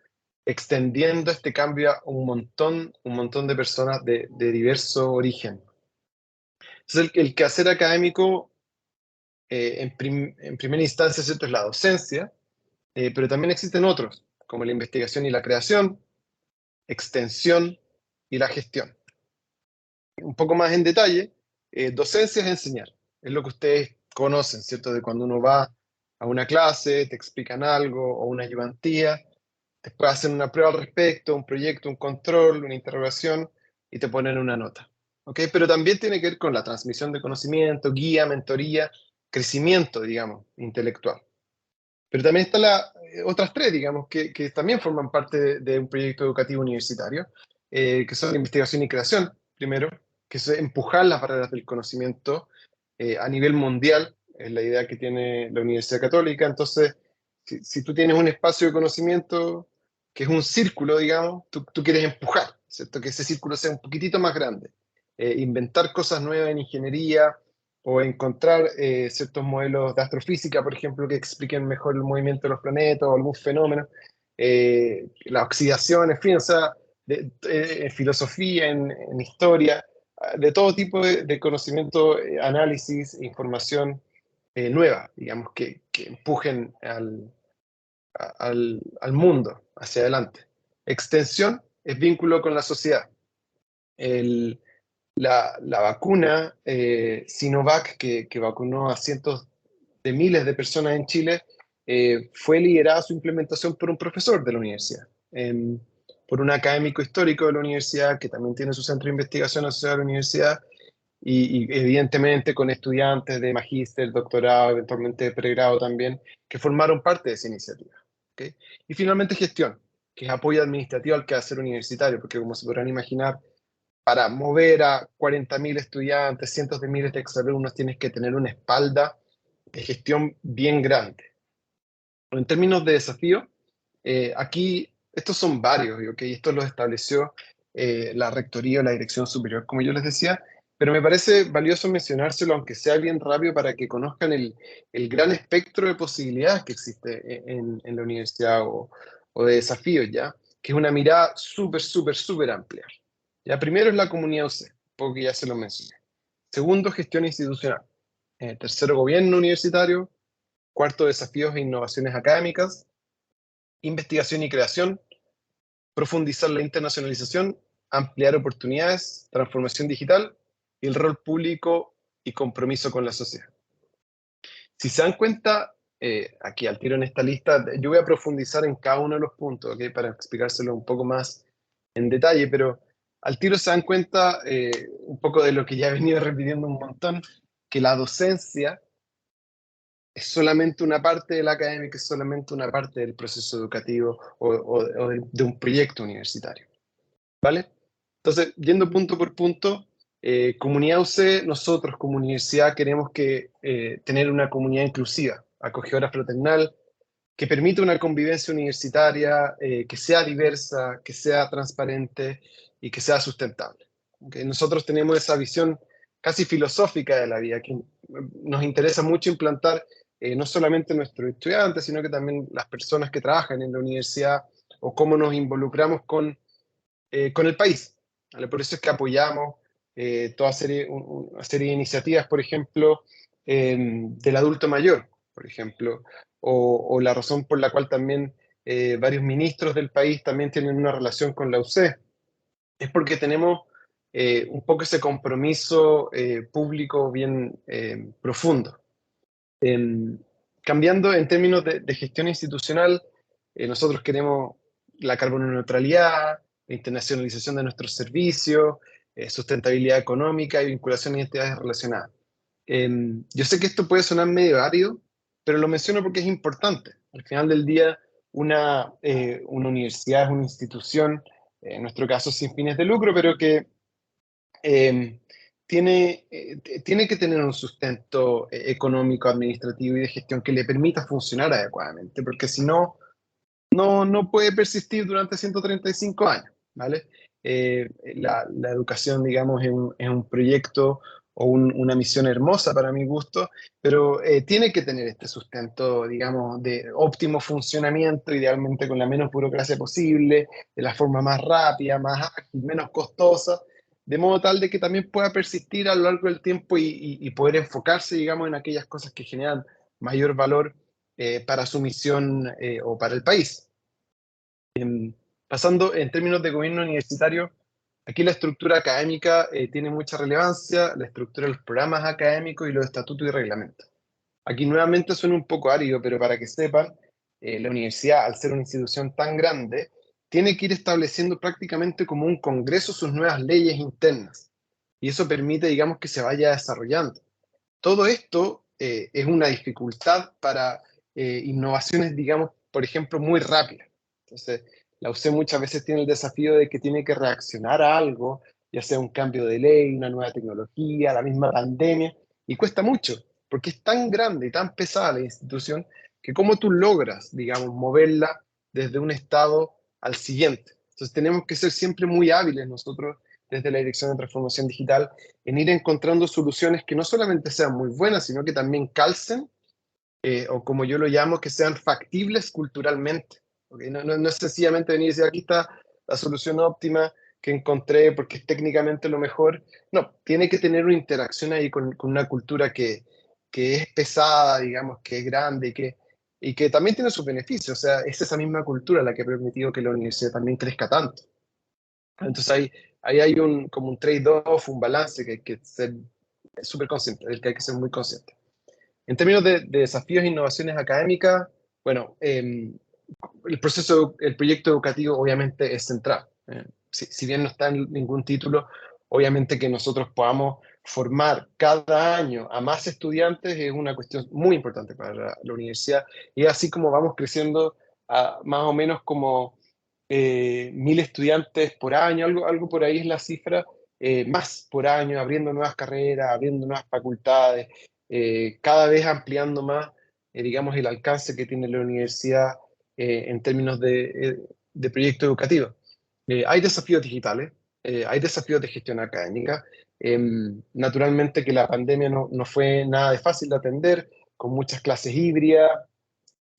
extendiendo este cambio a un montón de personas de diverso origen. Entonces, el quehacer académico, en primera instancia, ¿cierto?, es la docencia, pero también existen otros, como la investigación y la creación, extensión y la gestión. Un poco más en detalle, docencia es enseñar, es lo que ustedes conocen, ¿cierto?, de cuando uno va a una clase, te explican algo o una ayudantía, después hacen una prueba al respecto, un proyecto, un control, una interrogación y te ponen una nota. ¿Ok? Pero también tiene que ver con la transmisión de conocimiento, guía, mentoría, crecimiento, digamos, intelectual. Pero también están las otras tres, digamos, que también forman parte de un proyecto educativo universitario, que son investigación y creación, primero, que es empujar las barreras del conocimiento a nivel mundial, es la idea que tiene la Universidad Católica. Entonces, si tú tienes un espacio de conocimiento que es un círculo, digamos, tú quieres empujar, ¿cierto? Que ese círculo sea un poquitito más grande. Inventar cosas nuevas en ingeniería o encontrar ciertos modelos de astrofísica, por ejemplo, que expliquen mejor el movimiento de los planetas o algún fenómeno, la oxidación, en fin, o sea, en filosofía, en historia, de todo tipo de conocimiento, análisis, información nueva, digamos, que empujen al mundo hacia adelante. Extensión es vínculo con la sociedad. La vacuna Sinovac, que vacunó a cientos de miles de personas en Chile, fue liderada su implementación por un profesor de la universidad, por un académico histórico de la universidad, que también tiene su centro de investigación asociado a la universidad, y evidentemente con estudiantes de magíster, doctorado, eventualmente de pregrado también, que formaron parte de esa iniciativa. ¿Okay? Y finalmente gestión, que es apoyo administrativo al quehacer universitario, porque como se podrán imaginar, para mover a 40.000 estudiantes, cientos de miles de exalumnos, tienes que tener una espalda de gestión bien grande. En términos de desafío, aquí estos son varios, ¿okay? Esto lo estableció la rectoría o la dirección superior, como yo les decía, pero me parece valioso mencionárselo, aunque sea bien rápido, para que conozcan el gran espectro de posibilidades que existe en la universidad o de desafíos, ¿ya? Que es una mirada súper amplia. ¿Ya? Primero es la comunidad UC, porque ya se lo mencioné. Segundo, gestión institucional. Tercero, gobierno universitario. Cuarto, desafíos e innovaciones académicas. Investigación y creación. Profundizar la internacionalización. Ampliar oportunidades. Transformación digital. Y el rol público y compromiso con la sociedad. Si se dan cuenta, aquí al tiro en esta lista, yo voy a profundizar en cada uno de los puntos, ¿okay? Para explicárselo un poco más en detalle, pero al tiro se dan cuenta un poco de lo que ya he venido repitiendo un montón, que la docencia es solamente una parte de la academia, es solamente una parte del proceso educativo o de un proyecto universitario. ¿Vale? Entonces, yendo punto por punto, comunidad UC, nosotros como universidad queremos tener una comunidad inclusiva, acogedora, fraternal, que permita una convivencia universitaria que sea diversa, que sea transparente y que sea sustentable. ¿Okay? Nosotros tenemos esa visión casi filosófica de la vida, que nos interesa mucho implantar no solamente nuestros estudiantes, sino que también las personas que trabajan en la universidad o cómo nos involucramos con el país. ¿Vale? Por eso es que apoyamos una serie de iniciativas, por ejemplo, del adulto mayor, por ejemplo, o la razón por la cual también varios ministros del país también tienen una relación con la UC, es porque tenemos un poco ese compromiso público bien profundo. Cambiando en términos de gestión institucional, nosotros queremos la carbono neutralidad, la internacionalización de nuestros servicios, sustentabilidad económica y vinculación a entidades relacionadas. Yo sé que esto puede sonar medio árido, pero lo menciono porque es importante. Al final del día, una universidad es una institución, en nuestro caso sin fines de lucro, pero que tiene que tener un sustento económico, administrativo y de gestión que le permita funcionar adecuadamente, porque si no, no puede persistir durante 135 años, ¿vale? La educación, digamos, es un proyecto o una misión hermosa para mi gusto, pero tiene que tener este sustento, digamos, de óptimo funcionamiento, idealmente con la menos burocracia posible, de la forma más rápida, más ágil, menos costosa, de modo tal de que también pueda persistir a lo largo del tiempo y poder enfocarse, digamos, en aquellas cosas que generan mayor valor para su misión o para el país. Pasando en términos de gobierno universitario, aquí la estructura académica tiene mucha relevancia, la estructura de los programas académicos y los estatutos y reglamentos. Aquí nuevamente suena un poco árido, pero para que sepan, la universidad, al ser una institución tan grande, tiene que ir estableciendo prácticamente como un congreso sus nuevas leyes internas. Y eso permite, digamos, que se vaya desarrollando. Todo esto es una dificultad para innovaciones, digamos, por ejemplo, muy rápidas. Entonces, La UC muchas veces tiene el desafío de que tiene que reaccionar a algo, ya sea un cambio de ley, una nueva tecnología, la misma pandemia, y cuesta mucho, porque es tan grande y tan pesada la institución que cómo tú logras, digamos, moverla desde un estado al siguiente. Entonces tenemos que ser siempre muy hábiles nosotros desde la Dirección de Transformación Digital en ir encontrando soluciones que no solamente sean muy buenas, sino que también calcen, o como yo lo llamo, que sean factibles culturalmente. ¿Okay? No es sencillamente venir y decir, aquí está la solución óptima que encontré porque es técnicamente lo mejor. No, tiene que tener una interacción ahí con una cultura que es pesada, digamos, que es grande y que también tiene sus beneficios. O sea, es esa misma cultura la que ha permitido que la universidad también crezca tanto. Entonces ahí hay como un trade-off, un balance que hay que ser súper consciente, del que hay que ser muy consciente. En términos de desafíos e innovaciones académicas, bueno, el proyecto educativo obviamente es central. Si bien no está en ningún título, obviamente que nosotros podamos formar cada año a más estudiantes es una cuestión muy importante para la universidad. Y así como vamos creciendo a más o menos como 1.000 estudiantes por año, algo por ahí es la cifra, más por año, abriendo nuevas carreras, abriendo nuevas facultades, cada vez ampliando más, digamos, el alcance que tiene la universidad en términos de proyecto educativo. Hay desafíos digitales, hay desafíos de gestión académica. Naturalmente que la pandemia no fue nada de fácil de atender, con muchas clases híbridas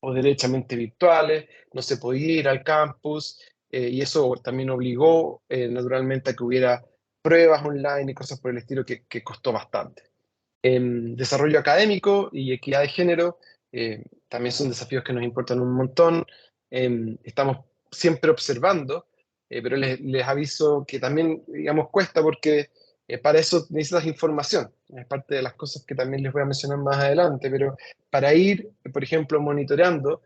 o derechamente virtuales, no se podía ir al campus, y eso también obligó naturalmente a que hubiera pruebas online y cosas por el estilo que costó bastante. Desarrollo académico y equidad de género también son desafíos que nos importan un montón. Estamos siempre observando, pero les aviso que también, digamos, cuesta porque para eso necesitas información. Es parte de las cosas que también les voy a mencionar más adelante, pero para ir, por ejemplo, monitoreando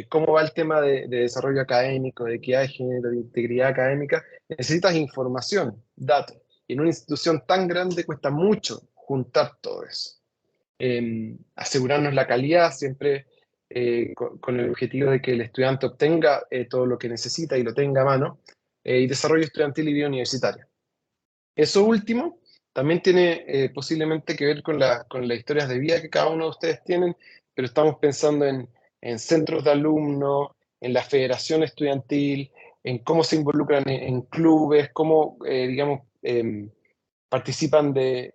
cómo va el tema de desarrollo académico, de equidad de género, de integridad académica, necesitas información, datos. Y en una institución tan grande cuesta mucho juntar todo eso. Asegurarnos la calidad siempre con el objetivo de que el estudiante obtenga todo lo que necesita y lo tenga a mano, y desarrollo estudiantil y vida universitaria. Eso último también tiene posiblemente que ver con las historias de vida que cada uno de ustedes tienen, pero estamos pensando en centros de alumnos, en la federación estudiantil, en cómo se involucran en clubes, cómo, digamos, participan de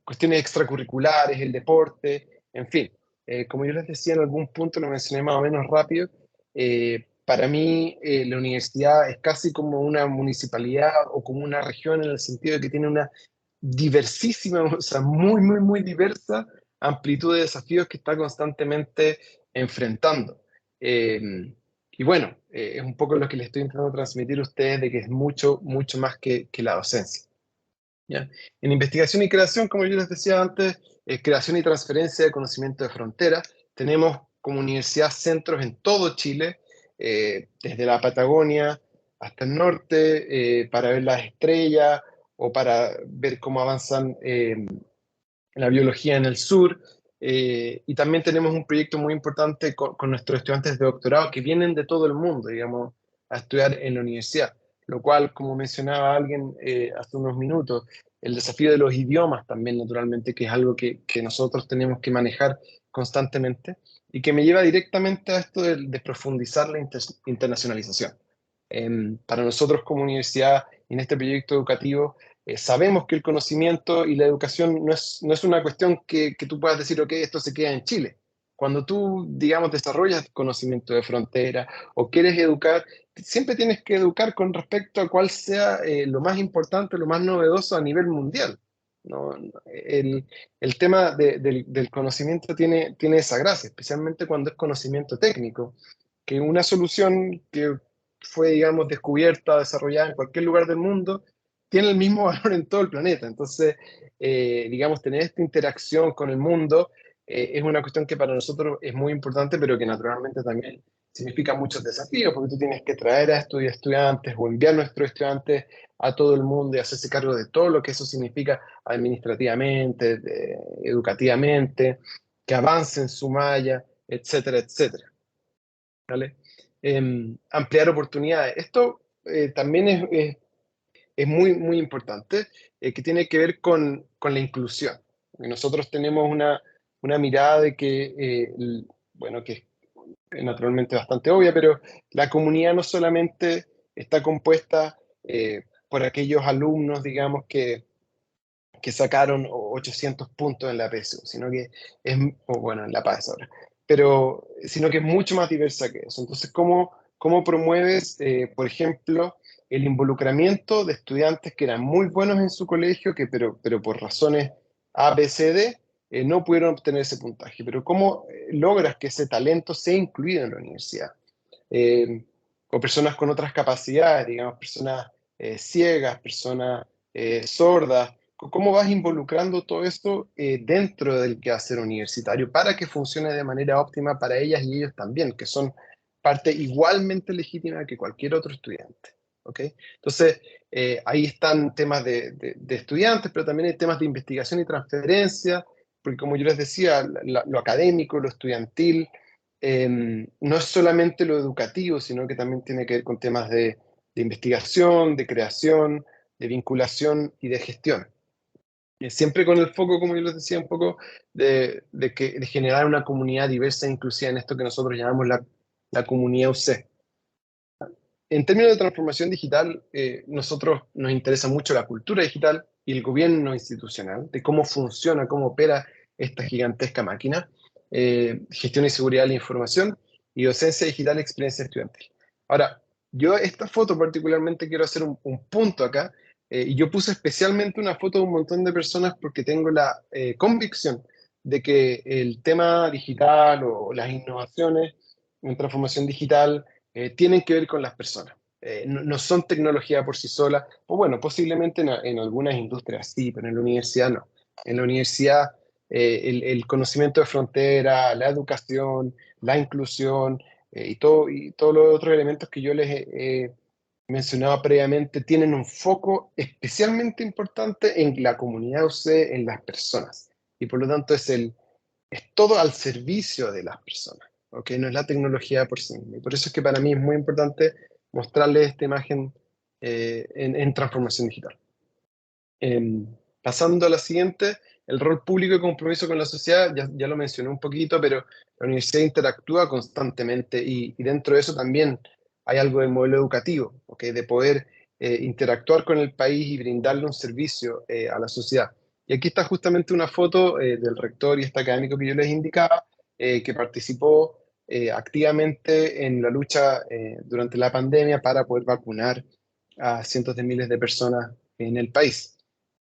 cuestiones extracurriculares, el deporte, en fin. Como yo les decía en algún punto, lo mencioné más o menos rápido, para mí la universidad es casi como una municipalidad o como una región en el sentido de que tiene una diversísima, o sea, muy diversa amplitud de desafíos que está constantemente enfrentando. Y bueno, es un poco lo que les estoy intentando transmitir a ustedes de que es mucho más que la docencia. ¿Ya? En investigación y creación, como yo les decía antes, creación y transferencia de conocimiento de frontera, tenemos como universidad centros en todo Chile, desde la Patagonia hasta el norte, para ver las estrellas o para ver cómo avanzan la biología en el sur. Y también tenemos un proyecto muy importante con nuestros estudiantes de doctorado que vienen de todo el mundo, digamos, a estudiar en la universidad, lo cual, como mencionaba alguien hace unos minutos, el desafío de los idiomas también, naturalmente, que es algo que nosotros tenemos que manejar constantemente y que me lleva directamente a esto de profundizar la internacionalización. Para nosotros como universidad, en este proyecto educativo, sabemos que el conocimiento y la educación no es una cuestión que tú puedas decir, ok, esto se queda en Chile. Cuando tú, digamos, desarrollas conocimiento de frontera o quieres educar, siempre tienes que educar con respecto a cuál sea lo más importante, lo más novedoso a nivel mundial, ¿no? El tema del conocimiento tiene esa gracia, especialmente cuando es conocimiento técnico, que una solución que fue, digamos, descubierta, desarrollada en cualquier lugar del mundo, tiene el mismo valor en todo el planeta. Entonces, digamos, tener esta interacción con el mundo es una cuestión que para nosotros es muy importante, pero que naturalmente también significa muchos desafíos, porque tú tienes que traer a estos estudiantes o enviar a nuestros estudiantes a todo el mundo y hacerse cargo de todo lo que eso significa administrativamente, educativamente, que avancen su malla, etcétera, etcétera. ¿Vale? ampliar oportunidades. Esto también es muy, muy importante, que tiene que ver con la inclusión. Nosotros tenemos una mirada de que, bueno, que es naturalmente bastante obvia, pero la comunidad no solamente está compuesta por aquellos alumnos, digamos, que sacaron 800 puntos en la PSU, sino que es, o bueno, en la PAS ahora, pero sino que es mucho más diversa que eso. Entonces, ¿cómo promueves, por ejemplo, el involucramiento de estudiantes que eran muy buenos en su colegio, pero por razones A, B, C, D, no pudieron obtener ese puntaje? Pero ¿cómo logras que ese talento sea incluido en la universidad? O personas con otras capacidades, digamos, personas ciegas, personas sordas. ¿Cómo vas involucrando todo esto dentro del quehacer universitario para que funcione de manera óptima para ellas y ellos también, que son parte igualmente legítima que cualquier otro estudiante? ¿Ok? Entonces, ahí están temas de estudiantes, pero también hay temas de investigación y transferencia, porque como yo les decía, lo académico, lo estudiantil, no es solamente lo educativo, sino que también tiene que ver con temas de investigación, de creación, de vinculación y de gestión. Siempre con el foco, como yo les decía, un poco de generar una comunidad diversa e inclusiva en esto que nosotros llamamos la comunidad UC. En términos de transformación digital, nosotros nos interesa mucho la cultura digital y el gobierno institucional, de cómo funciona, cómo opera esta gigantesca máquina, gestión y seguridad de la información y docencia digital y experiencia estudiantil. Ahora, yo esta foto particularmente quiero hacer un punto acá, y yo puse especialmente una foto de un montón de personas porque tengo la convicción de que el tema digital o las innovaciones en transformación digital tienen que ver con las personas. No son tecnología por sí sola, o bueno, posiblemente en algunas industrias sí, pero en la universidad no. En la universidad el conocimiento de frontera, la educación, la inclusión y todos los otros elementos que yo les he mencionado previamente tienen un foco especialmente importante en la comunidad UC, en las personas. Y por lo tanto es todo al servicio de las personas. ¿Okay? No es la tecnología por sí misma. Y por eso es que para mí es muy importante mostrarles esta imagen en transformación digital. Pasando a la siguiente, el rol público y compromiso con la sociedad, ya lo mencioné un poquito, pero la universidad interactúa constantemente y dentro de eso también hay algo del modelo educativo, ¿okay? De poder interactuar con el país y brindarle un servicio a la sociedad. Y aquí está justamente una foto del rector y este académico que yo les indicaba, que participó activamente en la lucha durante la pandemia para poder vacunar a cientos de miles de personas en el país.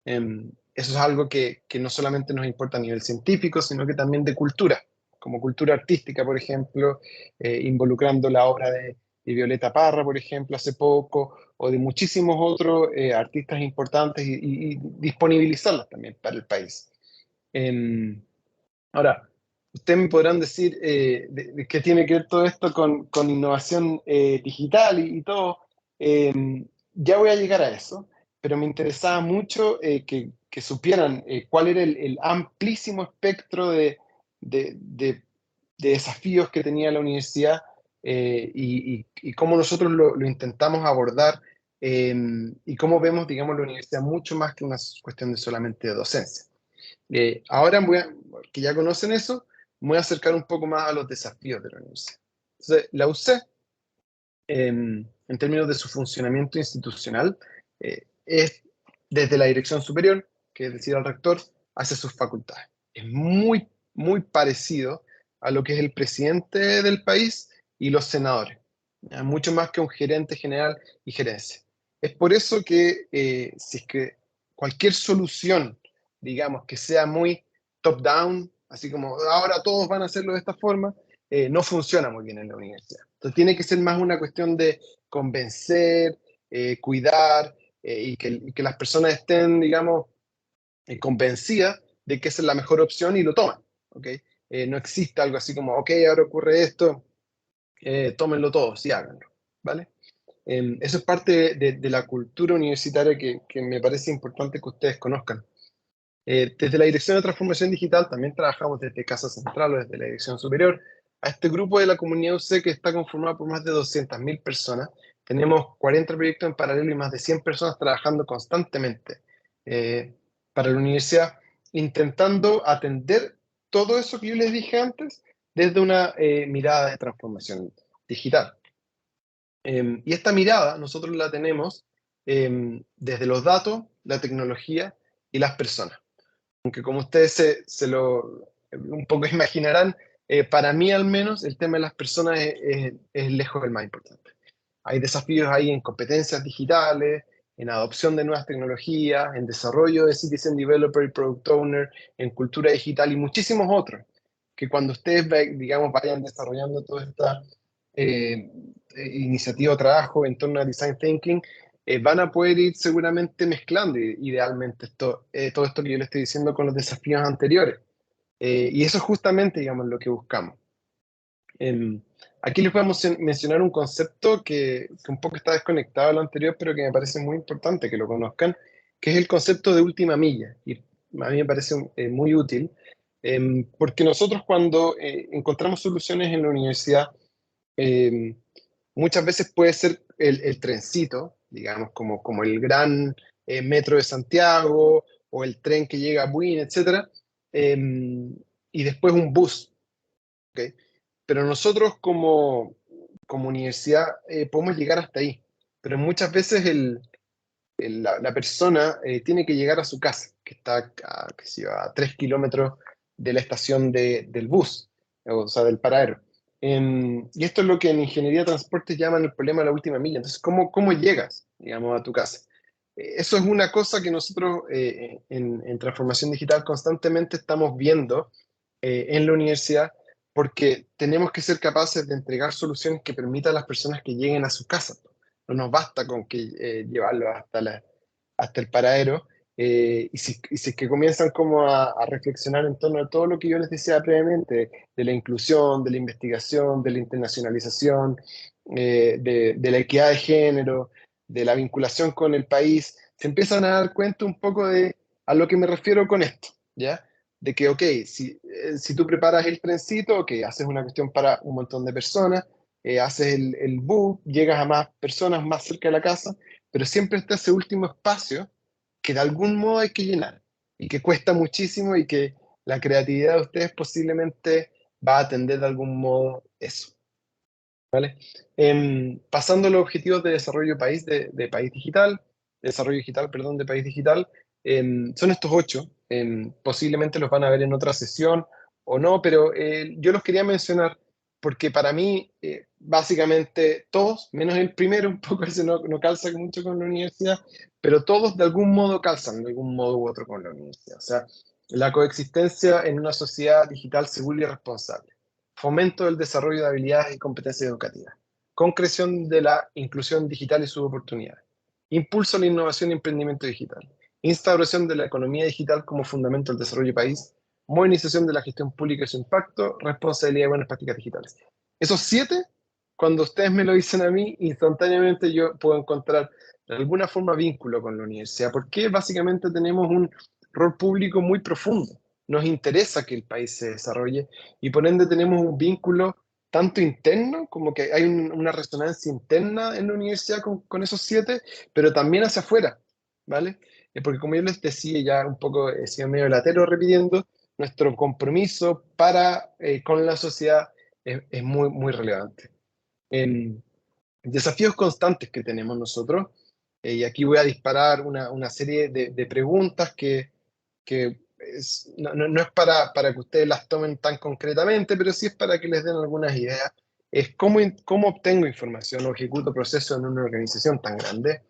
Eso es algo que no solamente nos importa a nivel científico, sino que también de cultura, como cultura artística, por ejemplo, involucrando la obra de Violeta Parra, por ejemplo, hace poco, o de muchísimos otros artistas importantes y disponibilizarlas también para el país. Ahora, ustedes me podrán decir de qué tiene que ver todo esto con innovación digital y todo. Ya voy a llegar a eso, pero me interesaba mucho que supieran cuál era el amplísimo espectro de desafíos que tenía la universidad y cómo nosotros lo intentamos abordar y cómo vemos, digamos, la universidad mucho más que una cuestión de solamente de docencia. Ahora, que ya conocen eso, me voy a acercar un poco más a los desafíos de la universidad. Entonces, la UC, en términos de su funcionamiento institucional, es desde la dirección superior, que es decir, al rector, hacia sus facultades. Es muy, muy parecido a lo que es el presidente del país y los senadores, mucho más que un gerente general y gerencia. Es por eso que si es que cualquier solución, digamos, que sea muy top-down, así como ahora todos van a hacerlo de esta forma, no funciona muy bien en la universidad. Entonces tiene que ser más una cuestión de convencer, cuidar y que las personas estén, digamos, convencidas de que esa es la mejor opción y lo toman. ¿Okay? No existe algo así como, ok, ahora ocurre esto, tómenlo todos y háganlo. ¿Vale? Eso es parte de la cultura universitaria que me parece importante que ustedes conozcan. Desde la Dirección de Transformación Digital también trabajamos desde Casa Central o desde la Dirección Superior, a este grupo de la comunidad UC que está conformado por más de 200.000 personas. Tenemos 40 proyectos en paralelo y más de 100 personas trabajando constantemente para la universidad, intentando atender todo eso que yo les dije antes desde una mirada de transformación digital. Y esta mirada nosotros la tenemos desde los datos, la tecnología y las personas. Aunque como ustedes un poco imaginarán, para mí al menos el tema de las personas es lejos el más importante. Hay desafíos ahí en competencias digitales, en adopción de nuevas tecnologías, en desarrollo de Citizen Developer y Product Owner, en cultura digital y muchísimos otros, que cuando ustedes, digamos, vayan desarrollando toda esta iniciativa o trabajo en torno a Design Thinking, van a poder ir seguramente mezclando idealmente todo esto que yo les estoy diciendo con los desafíos anteriores. Y eso es justamente, digamos, lo que buscamos. Aquí les voy a mencionar un concepto que un poco está desconectado a lo anterior, pero que me parece muy importante que lo conozcan, que es el concepto de última milla. Y a mí me parece muy útil, porque nosotros cuando encontramos soluciones en la universidad, muchas veces puede ser el trencito, digamos, como el gran metro de Santiago, o el tren que llega a Buin, etc. Y después un bus. ¿Okay? Pero nosotros como universidad podemos llegar hasta ahí. Pero muchas veces la persona tiene que llegar a su casa, que está a 3 kilómetros de la estación del bus, o sea, del paradero. Y esto es lo que en ingeniería de transporte llaman el problema de la última milla. Entonces, ¿cómo llegas, digamos, a tu casa? Eso es una cosa que nosotros en transformación digital constantemente estamos viendo en la universidad, porque tenemos que ser capaces de entregar soluciones que permitan a las personas que lleguen a su casa. No nos basta con que llevarlos hasta el paradero. Y si es que comienzan como a reflexionar en torno a todo lo que yo les decía previamente, de la inclusión, de la investigación, de la internacionalización, de la equidad de género, de la vinculación con el país, se empiezan a dar cuenta un poco de a lo que me refiero con esto, ¿ya? De que, ok, si tú preparas el trencito, ok, haces una cuestión para un montón de personas, haces el bus, llegas a más personas más cerca de la casa, pero siempre está ese último espacio que de algún modo hay que llenar y que cuesta muchísimo y que la creatividad de ustedes posiblemente va a atender de algún modo eso. ¿Vale? Pasando a los objetivos de desarrollo país, de país digital, desarrollo digital, perdón, de país digital, son estos 8. Posiblemente los van a ver en otra sesión o no, pero yo los quería mencionar porque para mí, básicamente todos, menos el primero, un poco ese no calza mucho con la universidad, pero todos de algún modo calzan, de algún modo u otro con la universidad. O sea, la coexistencia en una sociedad digital segura y responsable, fomento del desarrollo de habilidades y competencias educativas, concreción de la inclusión digital y sus oportunidades, impulso a la innovación y emprendimiento digital, instauración de la economía digital como fundamento del desarrollo del país, modernización de la gestión pública y su impacto, responsabilidad y buenas prácticas digitales. Esos 7, cuando ustedes me lo dicen a mí, instantáneamente yo puedo encontrar de alguna forma vínculo con la universidad, porque básicamente tenemos un rol público muy profundo. Nos interesa que el país se desarrolle y por ende tenemos un vínculo tanto interno, como que hay una resonancia interna en la universidad con esos 7, pero también hacia afuera, ¿vale? Porque como yo les decía, ya un poco he sido medio latero repitiendo, nuestro compromiso con la sociedad es muy, muy relevante. Desafíos constantes que tenemos nosotros, y aquí voy a disparar una serie de preguntas que no es para que ustedes las tomen tan concretamente, pero sí es para que les den algunas ideas. Es cómo obtengo información o ejecuto procesos en una organización tan grande,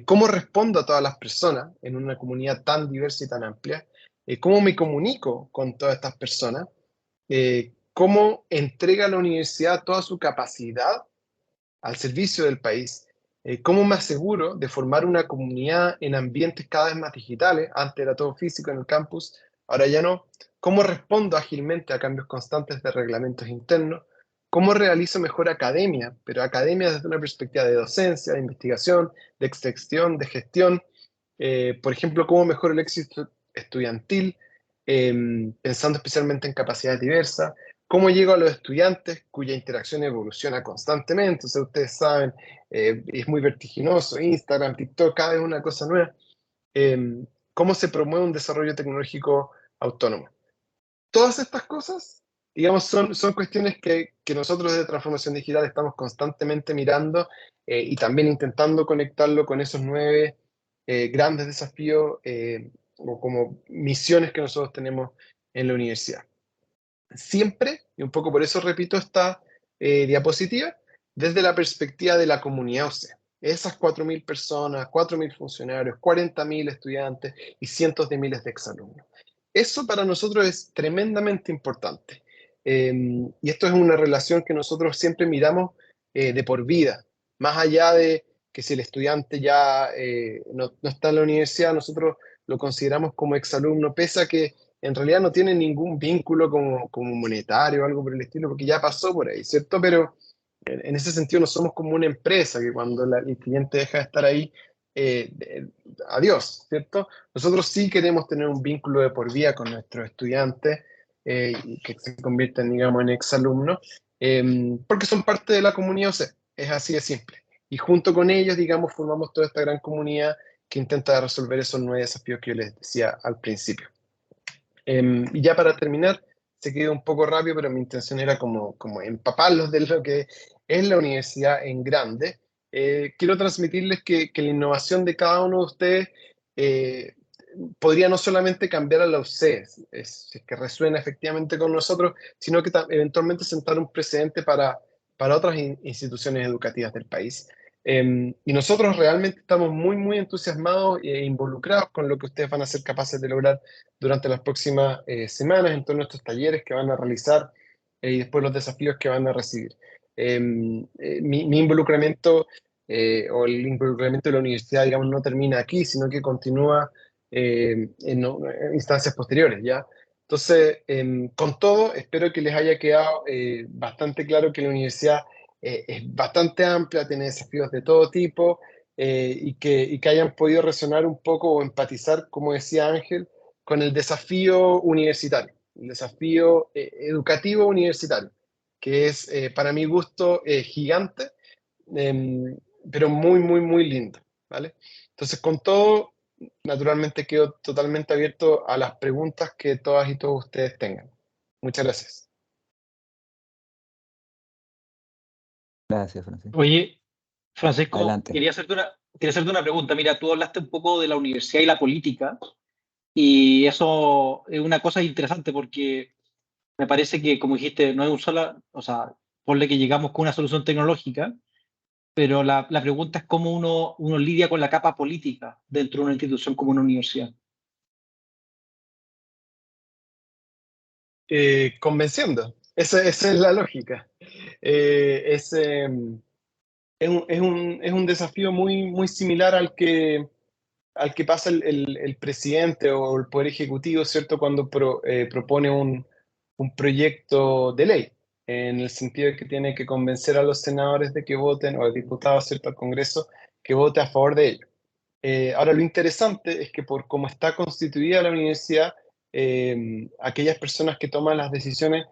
cómo respondo a todas las personas en una comunidad tan diversa y tan amplia, cómo me comunico con todas estas personas, cómo entrega la universidad toda su capacidad al servicio del país, cómo me aseguro de formar una comunidad en ambientes cada vez más digitales, antes era todo físico en el campus, ahora ya no, cómo respondo ágilmente a cambios constantes de reglamentos internos, cómo realizo mejor academia, pero academia desde una perspectiva de docencia, de investigación, de extensión, de gestión, por ejemplo, cómo mejoro el éxito estudiantil, pensando especialmente en capacidades diversas, ¿Cómo llego a los estudiantes cuya interacción evoluciona constantemente? O sea, ustedes saben, es muy vertiginoso, Instagram, TikTok, cada vez una cosa nueva. ¿Cómo se promueve un desarrollo tecnológico autónomo? Todas estas cosas, digamos, son cuestiones que nosotros de Transformación Digital estamos constantemente mirando y también intentando conectarlo con esos 9 grandes desafíos o como misiones que nosotros tenemos en la universidad. Siempre, y un poco por eso repito esta diapositiva, desde la perspectiva de la comunidad OCE. Esas 4.000 personas, 4.000 funcionarios, 40.000 estudiantes y cientos de miles de exalumnos. Eso para nosotros es tremendamente importante. Y esto es una relación que nosotros siempre miramos de por vida. Más allá de que si el estudiante ya no está en la universidad, nosotros lo consideramos como exalumno, pese a que en realidad no tiene ningún vínculo como monetario o algo por el estilo, porque ya pasó por ahí, ¿cierto? Pero en ese sentido no somos como una empresa que cuando el cliente deja de estar ahí, adiós, ¿cierto? Nosotros sí queremos tener un vínculo de por vida con nuestros estudiantes y que se conviertan, digamos, en exalumnos, porque son parte de la comunidad OCE, es así de simple. Y junto con ellos, digamos, formamos toda esta gran comunidad que intenta resolver esos 9 desafíos que yo les decía al principio. Y ya para terminar, se quedó un poco rápido, pero mi intención era como empaparlos de lo que es la universidad en grande. Quiero transmitirles que la innovación de cada uno de ustedes podría no solamente cambiar a la UC, es que resuena efectivamente con nosotros, sino que eventualmente sentar un precedente para otras instituciones educativas del país. Y nosotros realmente estamos muy, muy entusiasmados e involucrados con lo que ustedes van a ser capaces de lograr durante las próximas semanas en todos nuestros talleres que van a realizar y después los desafíos que van a recibir. Mi involucramiento o el involucramiento de la universidad, digamos, no termina aquí, sino que continúa en instancias posteriores, ¿ya? Entonces, con todo, espero que les haya quedado bastante claro que la universidad es bastante amplia, tiene desafíos de todo tipo y que hayan podido resonar un poco o empatizar, como decía Ángel, con el desafío universitario, el desafío educativo universitario, que es, para mi gusto, gigante, pero muy, muy, muy lindo, ¿vale? Entonces, con todo, naturalmente quedo totalmente abierto a las preguntas que todas y todos ustedes tengan. Muchas gracias. Gracias, Francisco. Oye, Francisco, Adelante. quería hacerte una pregunta. Mira, tú hablaste un poco de la universidad y la política, y eso es una cosa interesante porque me parece que, como dijiste, no es un solo, o sea, ponle que llegamos con una solución tecnológica, pero la pregunta es cómo uno lidia con la capa política dentro de una institución como una universidad. Convenciendo, esa es la lógica. Es un desafío muy, muy similar al que pasa el presidente o el poder ejecutivo, ¿cierto? Cuando propone un proyecto de ley, en el sentido de que tiene que convencer a los senadores de que voten, o a diputados, ¿cierto?, al Congreso, que vote a favor de ello. Ahora, lo interesante es que por cómo está constituida la universidad, aquellas personas que toman las decisiones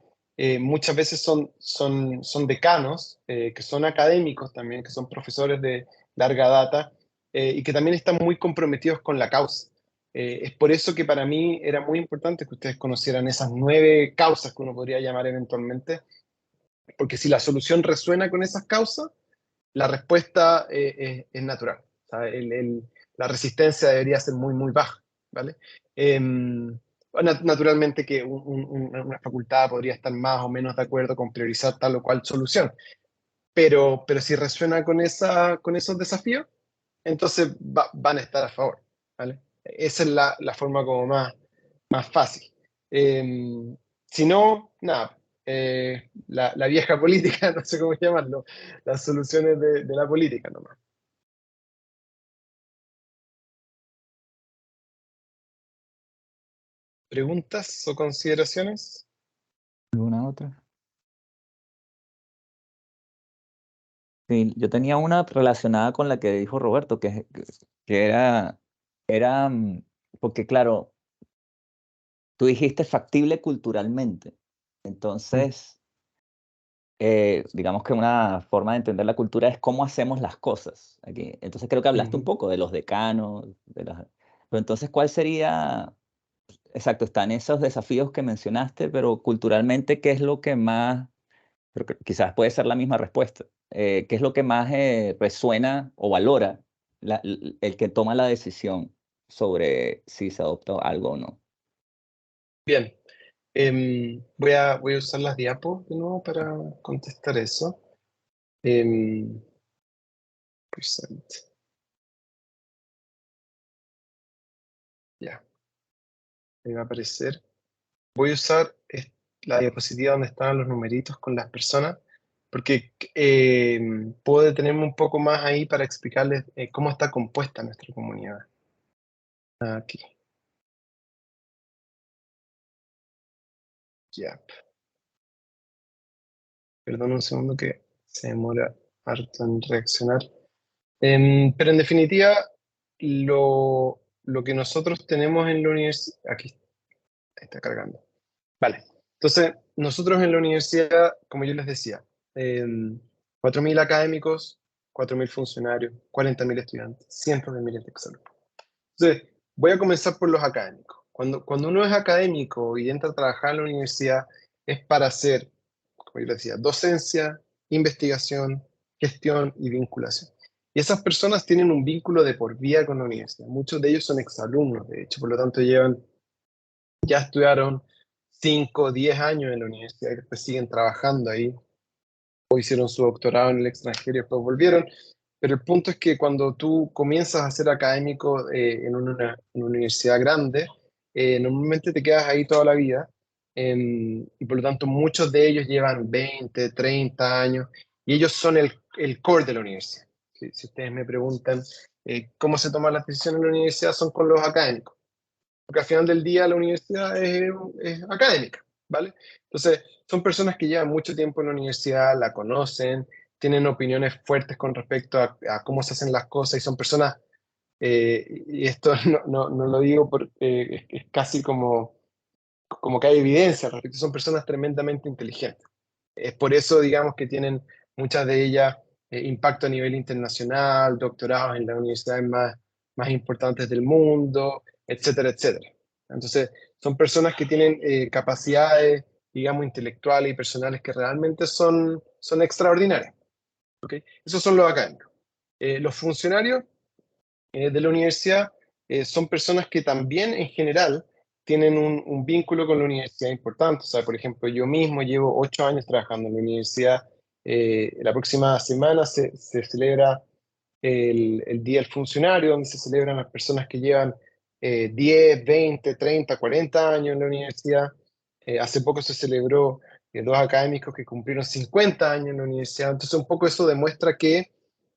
muchas veces son decanos, que son académicos también, que son profesores de larga data, y que también están muy comprometidos con la causa. Es por eso que para mí era muy importante que ustedes conocieran esas 9 causas que uno podría llamar eventualmente, porque si la solución resuena con esas causas, la respuesta es natural. O sea, la resistencia debería ser muy, muy baja, ¿vale? Naturalmente que una facultad podría estar más o menos de acuerdo con priorizar tal o cual solución, pero si resuena con esos desafíos, entonces van a estar a favor, ¿vale? Esa es la forma como más fácil. Si no, nada, la vieja política, no sé cómo llamarlo, las soluciones de la política nomás. ¿Preguntas o consideraciones? ¿Alguna otra? Sí, yo tenía una relacionada con la que dijo Roberto, que era, porque claro, tú dijiste factible culturalmente. Entonces, digamos que una forma de entender la cultura es cómo hacemos las cosas aquí. Entonces creo que hablaste un poco de los decanos, pero entonces, ¿cuál sería? Exacto, están esos desafíos que mencionaste, pero culturalmente, ¿qué es lo que más, pero quizás puede ser la misma respuesta, qué es lo que más resuena o valora el que toma la decisión sobre si se adopta algo o no? Bien. Voy a usar las diapos de nuevo para contestar eso. Present. Ya. Ahí va a aparecer. Voy a usar la diapositiva donde estaban los numeritos con las personas, porque puedo detenerme un poco más ahí para explicarles cómo está compuesta nuestra comunidad. Aquí. Ya. Perdón un segundo que se demora harto en reaccionar. Pero en definitiva, lo que nosotros tenemos en la universidad... Aquí está cargando. Vale. Entonces, nosotros en la universidad, como yo les decía, 4.000 académicos, 4.000 funcionarios, 40.000 estudiantes, cientos de miles de exalumnos. Entonces, voy a comenzar por los académicos. Cuando uno es académico y entra a trabajar en la universidad, es para hacer, como yo les decía, docencia, investigación, gestión y vinculación. Y esas personas tienen un vínculo de por vida con la universidad. Muchos de ellos son exalumnos, de hecho, por lo tanto ya estudiaron 5 o 10 años en la universidad y después siguen trabajando ahí, o hicieron su doctorado en el extranjero y después volvieron. Pero el punto es que cuando tú comienzas a ser académico en una universidad grande, normalmente te quedas ahí toda la vida, y por lo tanto muchos de ellos llevan 20, 30 años, y ellos son el core de la universidad. Si ustedes me preguntan cómo se toman las decisiones en la universidad, son con los académicos. Porque al final del día la universidad es académica, ¿vale? Entonces, son personas que llevan mucho tiempo en la universidad, la conocen, tienen opiniones fuertes con respecto a cómo se hacen las cosas, y son personas, y esto no lo digo porque es casi como que hay evidencia al respecto, son personas tremendamente inteligentes. Es por eso, digamos, que tienen muchas de ellas impacto a nivel internacional, doctorados en las universidades más importantes del mundo, etcétera, etcétera. Entonces, son personas que tienen capacidades, digamos, intelectuales y personales que realmente son extraordinarias. ¿Okay? Esos son los académicos. Los funcionarios de la universidad son personas que también, en general, tienen un vínculo con la universidad importante. O sea, por ejemplo, yo mismo llevo 8 años trabajando en la universidad. La próxima semana se celebra el Día del Funcionario, donde se celebran las personas que llevan 10, 20, 30, 40 años en la universidad. Hace poco se celebró 2 académicos que cumplieron 50 años en la universidad. Entonces, un poco eso demuestra que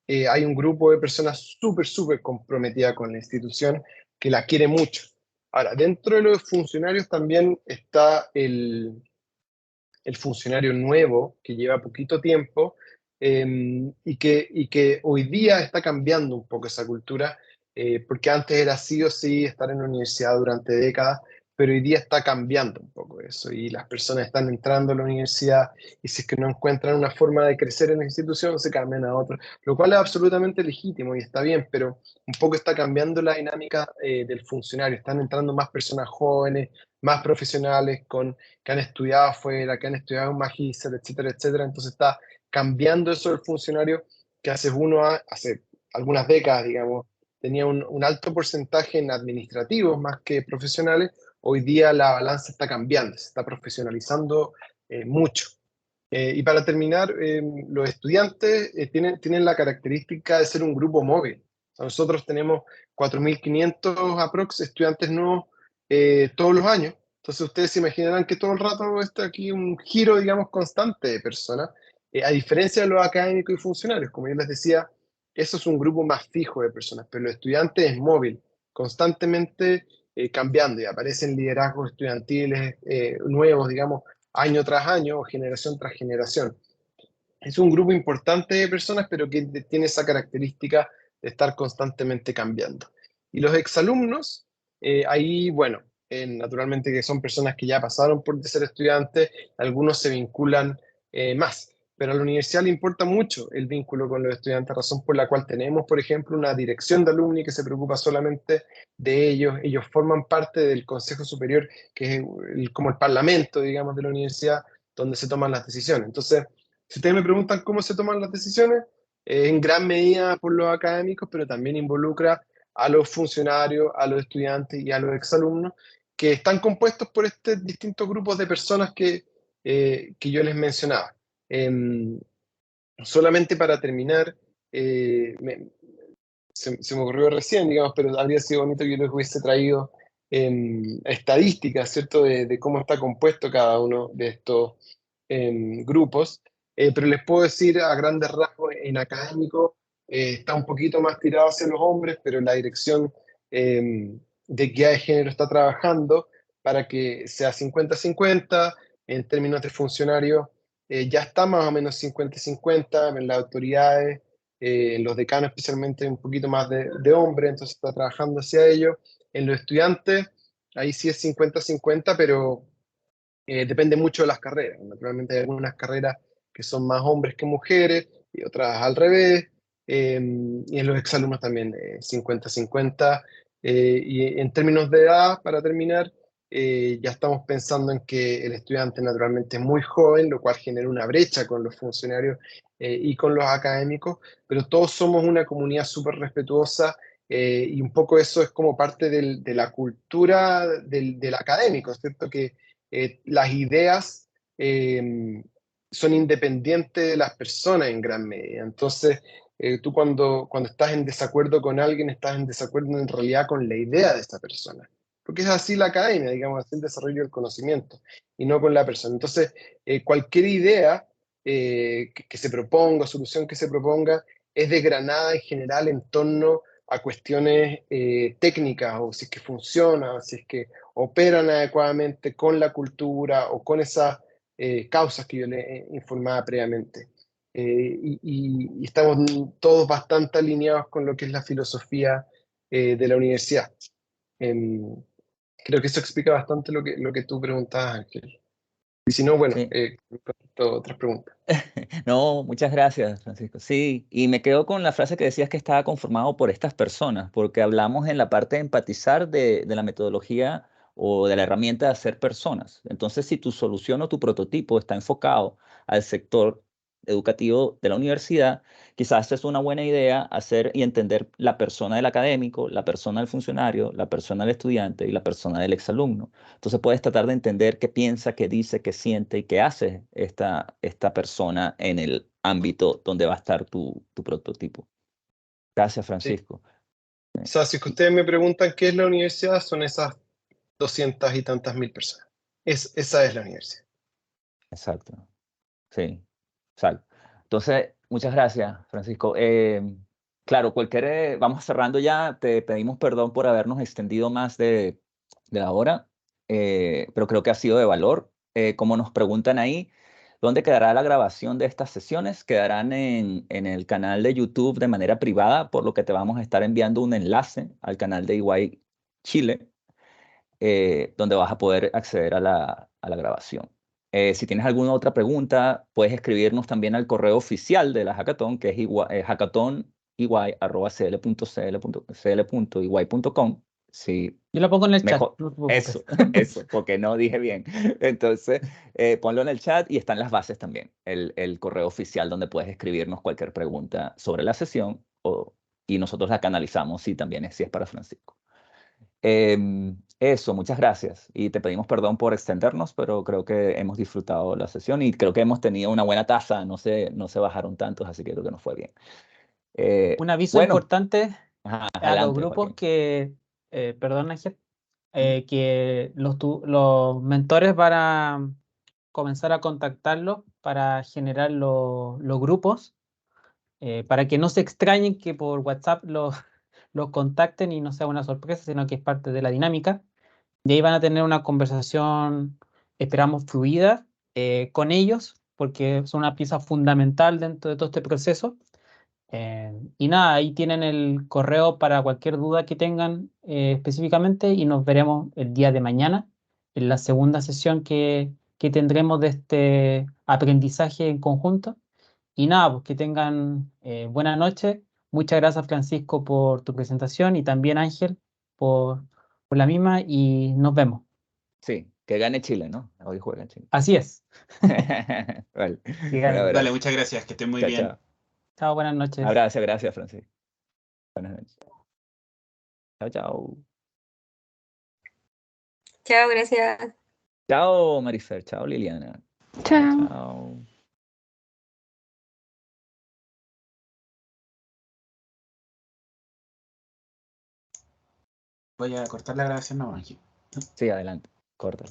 hay un grupo de personas súper comprometidas con la institución que la quiere mucho. Ahora, dentro de los funcionarios también está el funcionario nuevo que lleva poquito tiempo, y que hoy día está cambiando un poco esa cultura, porque antes era sí o sí estar en la universidad durante décadas, pero hoy día está cambiando un poco eso, y las personas están entrando a la universidad, y si es que no encuentran una forma de crecer en la institución, se cambian a otra, lo cual es absolutamente legítimo y está bien, pero un poco está cambiando la dinámica del funcionario. Están entrando más personas jóvenes, más profesionales, que han estudiado afuera, que han estudiado un magíster, etcétera, etcétera. Entonces está cambiando eso del funcionario, que hace algunas décadas, digamos, tenía un alto porcentaje en administrativos más que profesionales. Hoy día la balanza está cambiando, se está profesionalizando mucho. Y para terminar, los estudiantes tienen la característica de ser un grupo móvil. O sea, nosotros tenemos 4.500 aprox estudiantes nuevos todos los años. Entonces ustedes se imaginarán que todo el rato está aquí un giro, digamos, constante de personas, a diferencia de los académicos y funcionarios. Como yo les decía, eso es un grupo más fijo de personas, pero los estudiantes es móvil, constantemente cambiando, y aparecen liderazgos estudiantiles nuevos, digamos, año tras año o generación tras generación. Es un grupo importante de personas, pero que tiene esa característica de estar constantemente cambiando. Y los exalumnos, ahí, bueno, naturalmente que son personas que ya pasaron por ser estudiantes, algunos se vinculan más. Pero a la universidad le importa mucho el vínculo con los estudiantes, razón por la cual tenemos, por ejemplo, una dirección de alumni que se preocupa solamente de ellos. Ellos forman parte del Consejo Superior, que es como el parlamento, digamos, de la universidad, donde se toman las decisiones. Entonces, si ustedes me preguntan cómo se toman las decisiones, en gran medida por los académicos, pero también involucra a los funcionarios, a los estudiantes y a los exalumnos, que están compuestos por distintos grupos de personas que yo les mencionaba. Solamente para terminar, se me ocurrió recién, digamos, pero habría sido bonito que yo les hubiese traído estadísticas, ¿cierto?, de cómo está compuesto cada uno de estos grupos. Pero les puedo decir a grandes rasgos, en académico está un poquito más tirado hacia los hombres, pero la dirección de equidad de género está trabajando para que sea 50-50. En términos de funcionarios, ya está más o menos 50-50, en las autoridades, en los decanos especialmente un poquito más de hombres, entonces está trabajando hacia ello. En los estudiantes, ahí sí es 50-50, pero depende mucho de las carreras. Naturalmente hay algunas carreras que son más hombres que mujeres y otras al revés. Y en los exalumnos también 50-50. Y en términos de edad, para terminar, ya estamos pensando en que el estudiante naturalmente es muy joven, lo cual genera una brecha con los funcionarios y con los académicos, pero todos somos una comunidad súper respetuosa y un poco eso es como parte de la cultura del académico, ¿cierto? Que las ideas son independientes de las personas en gran medida. Entonces, tú cuando estás en desacuerdo con alguien, estás en desacuerdo en realidad con la idea de esa persona. Porque es así la academia, digamos, así el desarrollo del conocimiento, y no con la persona. Entonces, cualquier idea que se proponga, solución que se proponga, es desgranada en general en torno a cuestiones técnicas, o si es que funciona, o si es que operan adecuadamente con la cultura o con esas causas que yo les informaba previamente. Y estamos todos bastante alineados con lo que es la filosofía de la universidad. Creo que eso explica bastante lo que tú preguntabas, Ángel. Y si no, bueno, Sí. otras preguntas. No, muchas gracias, Francisco. Sí, y me quedo con la frase que decías que estaba conformado por estas personas, porque hablamos en la parte de empatizar de la metodología o de la herramienta de hacer personas. Entonces, si tu solución o tu prototipo está enfocado al sector educativo de la universidad, quizás es una buena idea hacer y entender la persona del académico, la persona del funcionario, la persona del estudiante y la persona del exalumno. Entonces puedes tratar de entender qué piensa, qué dice, qué siente y qué hace esta persona en el ámbito donde va a estar tu prototipo. Gracias, Francisco. O sea, si ustedes me preguntan qué es la universidad, son esas 200 y tantas mil personas. Esa es la universidad. Exacto. Sí, exacto. Entonces, muchas gracias, Francisco. Claro, vamos cerrando ya. Te pedimos perdón por habernos extendido más de la hora, pero creo que ha sido de valor. Como nos preguntan ahí, ¿dónde quedará la grabación de estas sesiones? Quedarán en el canal de YouTube de manera privada, por lo que te vamos a estar enviando un enlace al canal de EY Chile, donde vas a poder acceder a la grabación. Si tienes alguna otra pregunta, puedes escribirnos también al correo oficial de la Hackathon, que es hackathon@cl.ey.com. Sí, Yo lo pongo en el chat. mejor. No te preocupes. Eso, porque no dije bien. Entonces, ponlo en el chat y están las bases también, el correo oficial donde puedes escribirnos cualquier pregunta sobre la sesión y nosotros la canalizamos si es para Francisco. Eso, muchas gracias. Y te pedimos perdón por extendernos, pero creo que hemos disfrutado la sesión y creo que hemos tenido una buena tasa. No se bajaron tantos, así que creo que nos fue bien. Un aviso bueno, importante a los adelante, grupos Joaquín. que, perdón, Ángel, que los mentores van a comenzar a contactarlos para generar los grupos, para que no se extrañen que por WhatsApp los contacten y no sea una sorpresa, sino que es parte de la dinámica. Y ahí van a tener una conversación, esperamos, fluida con ellos, porque son una pieza fundamental dentro de todo este proceso. Y nada, ahí tienen el correo para cualquier duda que tengan específicamente y nos veremos el día de mañana en la segunda sesión que tendremos de este aprendizaje en conjunto. Y nada, pues que tengan buena noche. Muchas gracias, Francisco, por tu presentación y también Ángel por la misma y nos vemos. Sí, que gane Chile, ¿no? Hoy juega Chile. Así es. Vale. Que Un gane. abrazo. Dale, muchas gracias, que estén muy Chao, bien. chao. Chao, buenas noches. Abrazo, gracias, Francisco. Buenas noches. Chao, chao. Chao, gracias. Chao, Marifer. Chao, Liliana. Chao. Chao. Voy a cortar la grabación, no, Ángel. Sí, adelante. Córtalo.